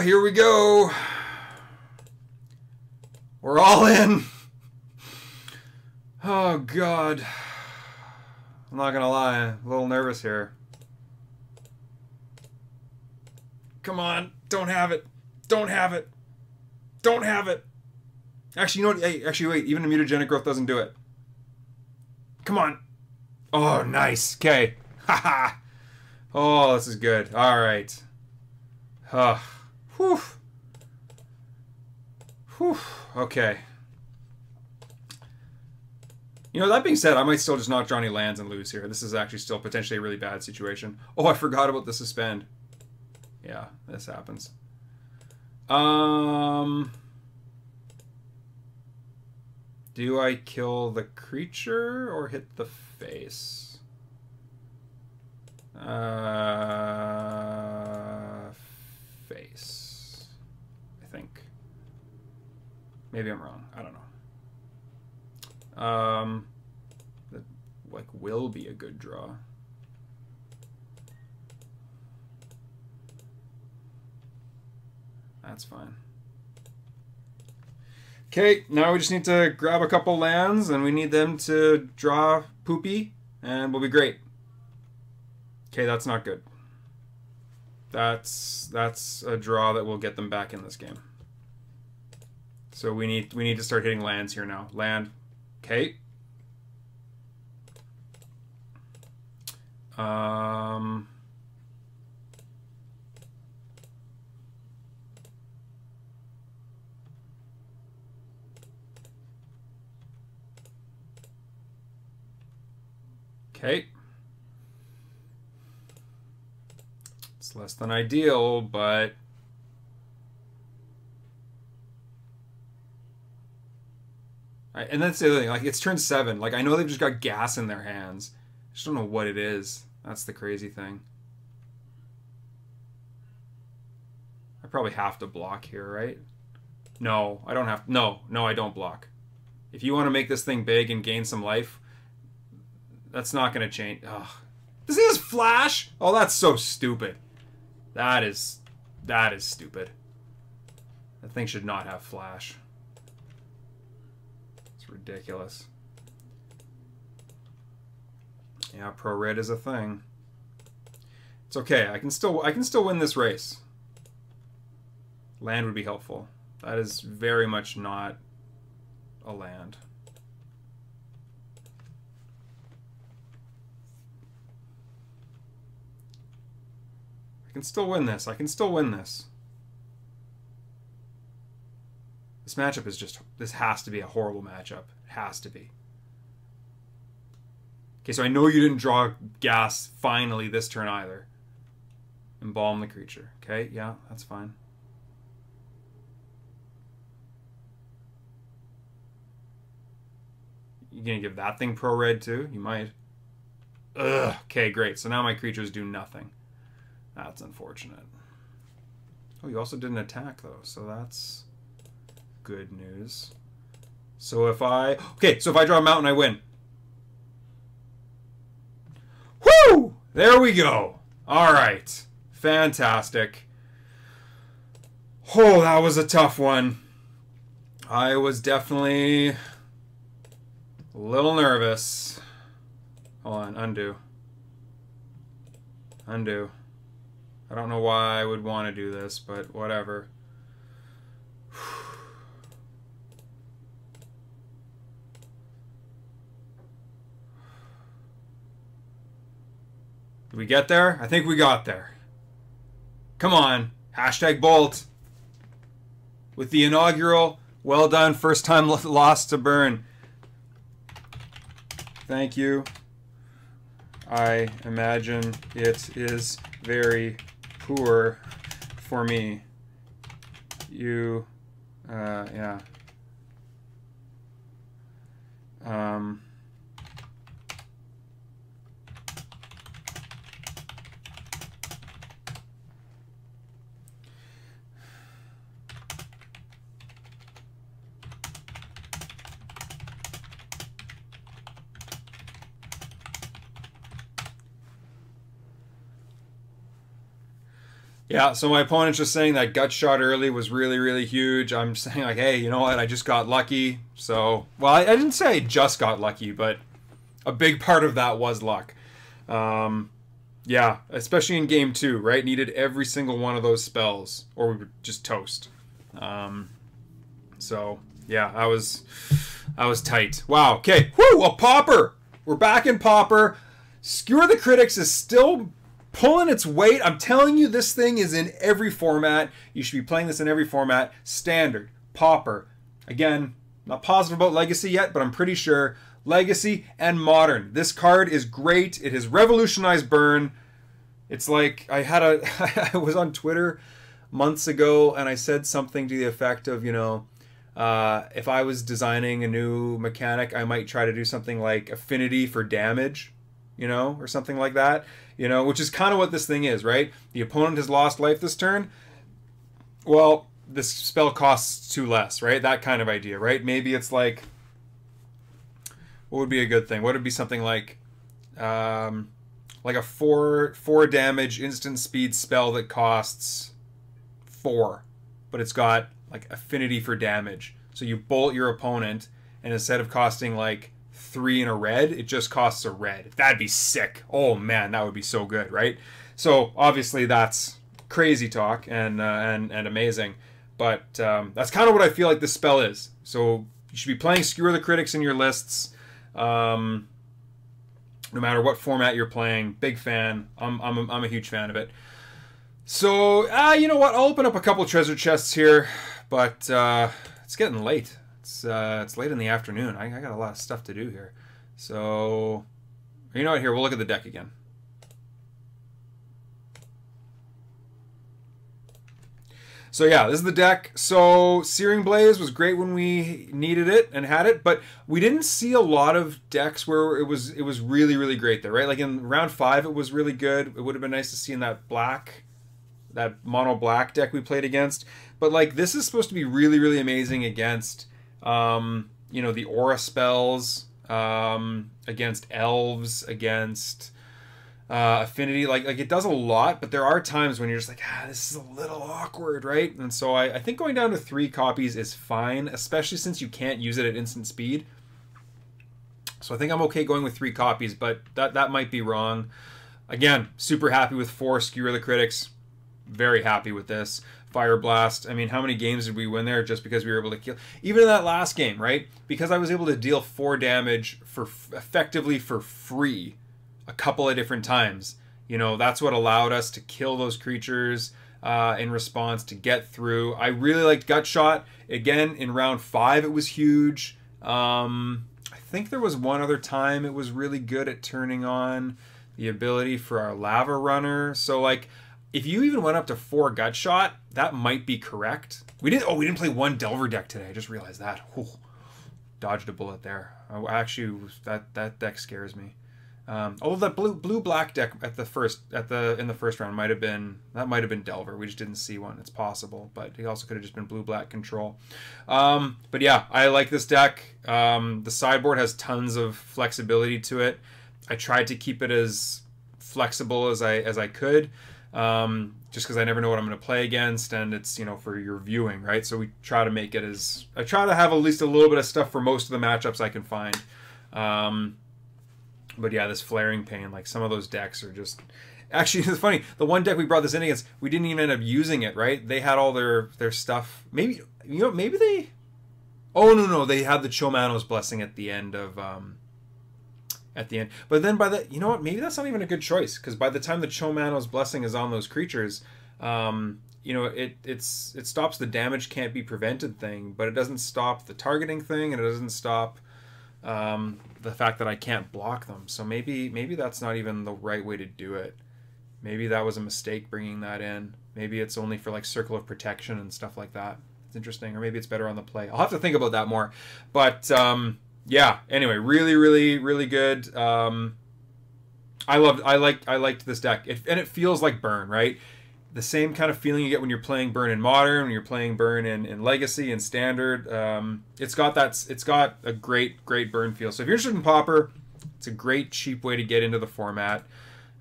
Here we go. We're all in. Oh god. I'm not gonna lie, I'm a little nervous here. Come on, don't have it. Don't have it. Don't have it. Actually, you know what? Hey, actually, wait. Even a mutagenic growth doesn't do it. Come on. Oh, nice. Okay. Haha. Oh, this is good. All right. Whew. Whew. Okay. You know, that being said, I might still just not draw any lands and lose here. This is actually still potentially a really bad situation. Oh, I forgot about the suspend. Yeah, this happens. Do I kill the creature or hit the face? Face. I think. Maybe I'm wrong. I don't know. That like will be a good draw. That's fine. Okay, now we just need to grab a couple lands and we need them to draw poopy and we'll be great. Okay, that's not good. That's a draw that will get them back in this game. So we need to start hitting lands here now. Land. Okay. Okay. It's less than ideal, but and that's the other thing. Like, it's turn 7. Like, I know they've just got gas in their hands. I just don't know what it is. That's the crazy thing. I probably have to block here, right? No, I don't have... No, I don't block. If you want to make this thing big and gain some life, that's not going to change. Ugh. Does he have flash? Oh, that's so stupid. That is stupid. That thing should not have flash. It's ridiculous. Yeah, pro red is a thing. It's okay. I can still win this race. Land would be helpful. That is very much not a land. I can still win this. I can still win this. This matchup is just... This has to be a horrible matchup. It has to be. Okay, so I know you didn't draw gas finally this turn either. Embalm the creature. Okay, yeah, that's fine. You gonna give that thing pro red too? You might. Ugh. Okay, great. So now my creatures do nothing. That's unfortunate. Oh, you also did an attack though, so that's good news. So if I... Okay, so if I draw a mountain, I win. Woo! There we go. All right. Fantastic. Oh, that was a tough one. I was definitely a little nervous. Hold on, undo. Undo. I don't know why I would want to do this, but whatever. Did we get there? I think we got there. Come on. Hashtag Bolt. With the inaugural, well done, first time lost to burn. Thank you. I imagine it is very poor for me. You, yeah. Yeah, so my opponent's just saying that gut shot early was really, really huge. I'm saying like, hey, you know what? I just got lucky. So, well, I didn't say I just got lucky, but a big part of that was luck. Yeah, especially in game 2, right? Needed every single one of those spells, or we would just toast. So, yeah, I was tight. Wow, okay. Woo, a Pauper! We're back in Pauper. Skewer the Critics is still pulling its weight. I'm telling you, this thing is in every format. You should be playing this in every format. Standard, Pauper. Again, not positive about Legacy yet, but I'm pretty sure. Legacy and Modern. This card is great. It has revolutionized Burn. It's like I was on Twitter months ago and I said something to the effect of, you know, if I was designing a new mechanic, I might try to do something like affinity for damage, you know, or something like that. You know, which is kind of what this thing is, right? The opponent has lost life this turn. Well, this spell costs 2 less, right? That kind of idea, right? Maybe it's like, what would be a good thing? What would be something like a 4 damage instant speed spell that costs 4, but it's got like affinity for damage. So you bolt your opponent, and instead of costing like 3 in a red, it just costs a red. That'd be sick. Oh man, that would be so good, right? So obviously that's crazy talk and amazing, but that's kind of what I feel like this spell is. So you should be playing Skewer the Critics in your lists, no matter what format you're playing. Big fan. I'm a huge fan of it. So you know what? I'll open up a couple treasure chests here, but it's getting late. It's late in the afternoon. I got a lot of stuff to do here. So, you know what? Here, we'll look at the deck again. So yeah, this is the deck. So Searing Blaze was great when we needed it and had it, but we didn't see a lot of decks where it was really, really great there, right? Like in round 5, it was really good. It would have been nice to see in that mono black deck we played against. But like this is supposed to be really, really amazing against you know, the aura spells, against elves, against affinity. Like it does a lot, but there are times when you're just like, this is a little awkward, right? And so I think going down to 3 copies is fine, especially since you can't use it at instant speed. So I think I'm okay going with 3 copies, but that might be wrong. Again, super happy with 4 Skewer the Critics. Very happy with this. Fire Blast. I mean, how many games did we win there just because we were able to kill? Even in that last game, right? Because I was able to deal 4 damage effectively for free a couple of different times. You know, that's what allowed us to kill those creatures in response, to get through. I really liked Gut Shot. Again, in round 5, it was huge. I think there was one other time it was really good at turning on the ability for our Lava Runner. So, like, if you even went up to 4 Gut Shot, that might be correct. We didn't play 1 Delvar deck today. I just realized that. Ooh, dodged a bullet there. Actually, that deck scares me. Although that blue black deck in the first round might have been Delvar. We just didn't see one. It's possible, but he also could have just been blue black control. But yeah, I like this deck. The sideboard has tons of flexibility to it. I tried to keep it as flexible as I could. just because I never know what I'm going to play against, and it's, you know, for your viewing, right? So we try to make it as... I try to have at least a little bit of stuff for most of the matchups I can find. But yeah, this Flaring Pain, like some of those decks are just... Actually, it's funny. The one deck we brought this in against, we didn't even end up using it, right? They had all their stuff. Maybe, you know, maybe they... Oh, no, they had the Chomano's Blessing at the end of... At the end. But then by the... You know what? Maybe that's not even a good choice, because by the time the Chomano's Blessing is on those creatures, you know, it stops the damage can't be prevented thing, but it doesn't stop the targeting thing, and it doesn't stop... the fact that I can't block them. So maybe that's not even the right way to do it. Maybe that was a mistake bringing that in. Maybe it's only for like Circle of Protection and stuff like that. It's interesting. Or maybe it's better on the play. I'll have to think about that more. But yeah, anyway, really good. I liked this deck. And it feels like Burn, right? The same kind of feeling you get when you're playing Burn in Modern, when you're playing Burn in Legacy and Standard. It's got a great Burn feel. So if you're interested in Pauper, it's a great cheap way to get into the format,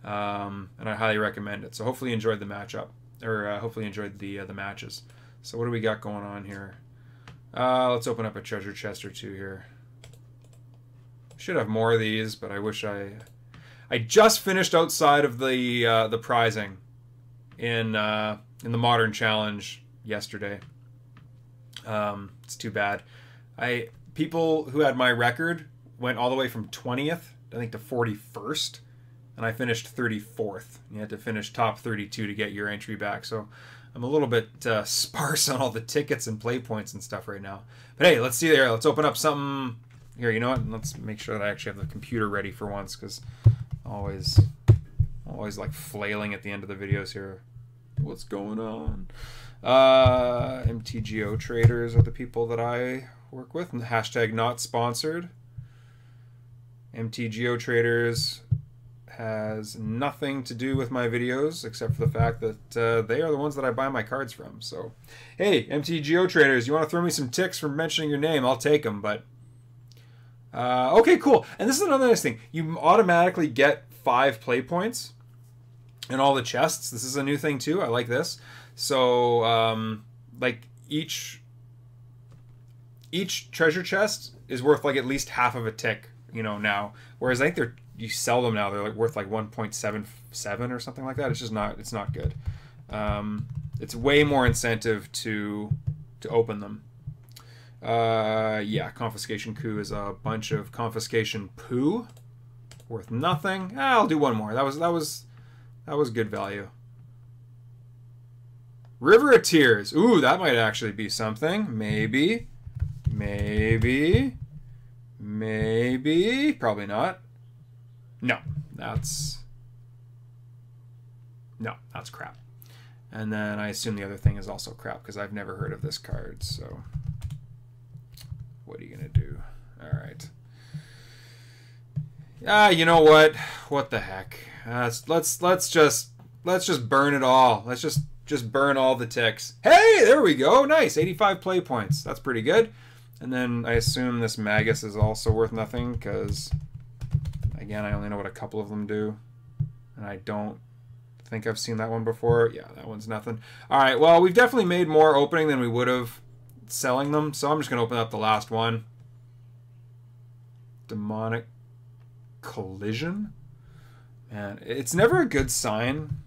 and I highly recommend it. So hopefully you enjoyed the matchup, or hopefully you enjoyed the matches. So what do we got going on here? Let's open up a treasure chest or two here. Should have more of these, but I wish I just finished outside of the prizing in the Modern Challenge yesterday. It's too bad. People who had my record went all the way from 20th, I think, to 41st, and I finished 34th. You had to finish top 32 to get your entry back, so I'm a little bit sparse on all the tickets and play points and stuff right now. But hey, let's see there. Let's open up something here. You know what? Let's make sure that I actually have the computer ready for once, because always like flailing at the end of the videos here. What's going on? MTGO traders are the people that I work with. Hashtag not sponsored. MTGO traders has nothing to do with my videos except for the fact that they are the ones that I buy my cards from. So, hey, MTGO traders, you want to throw me some ticks for mentioning your name? I'll take them, but... okay, cool. And this is another nice thing. You automatically get 5 play points in all the chests. This is a new thing too. I like this. So like each treasure chest is worth like at least half of a tick, you know, now. Whereas I think you sell them now, they're like worth like 1.77 or something like that. It's just not, it's not good. It's way more incentive to open them. Yeah, Confiscation Coup is a bunch of confiscation poo worth nothing. I'll do one more. That was good value. River of Tears. Ooh, that might actually be something. Maybe. Probably not. No, that's crap. And then I assume the other thing is also crap because I've never heard of this card. So what are you gonna do? All right. You know what? What the heck? Let's just burn it all. Let's just burn all the ticks. Hey, there we go. Nice, 85 play points. That's pretty good. And then I assume this Magus is also worth nothing because, again, I only know what a couple of them do, and I don't think I've seen that one before. Yeah, that one's nothing. All right. Well, we've definitely made more opening than we would have selling them, so I'm just gonna open up the last one. Demonic Collision. Man, it's never a good sign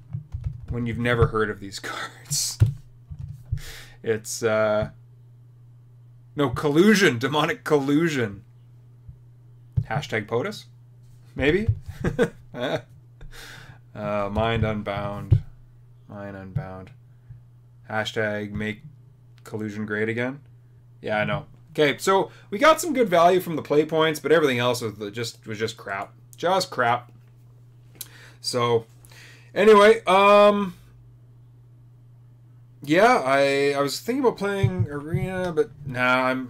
when you've never heard of these cards. It's no, Collusion, Demonic Collusion. Hashtag POTUS? Maybe? Mind Unbound. Mind Unbound. Hashtag make Collusion great again. Yeah, I know. Okay, so we got some good value from the play points, but everything else was just crap. Just crap. So, anyway, yeah, I was thinking about playing Arena, but nah,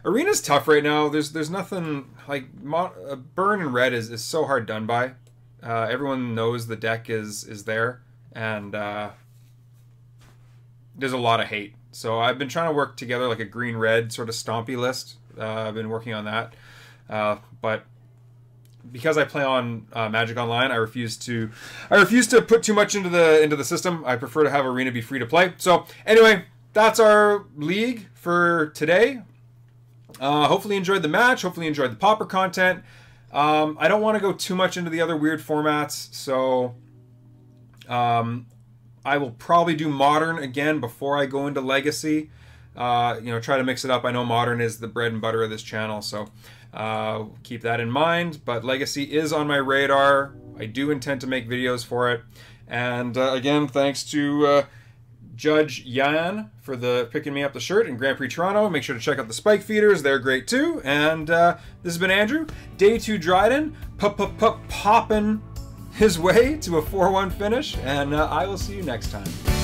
Arena's tough right now. There's nothing like Burn and Red is so hard done by. Everyone knows the deck is there, and there's a lot of hate. So I've been trying to work together like a green-red sort of stompy list. I've been working on that, but because I play on Magic Online, I refuse to put too much into the system. I prefer to have Arena be free to play. So anyway, that's our league for today. Hopefully you enjoyed the match. Hopefully you enjoyed the Pauper content. I don't want to go too much into the other weird formats, so I will probably do Modern again before I go into Legacy. You know, try to mix it up. I know Modern is the bread and butter of this channel, so keep that in mind. But Legacy is on my radar. I do intend to make videos for it. And again, thanks to Judge Yan for picking me up the shirt in Grand Prix Toronto. Make sure to check out the Spike Feeders. They're great too. And this has been Andrew. Day 2 Dryden. Popping his way to a 4-1 finish. And I will see you next time.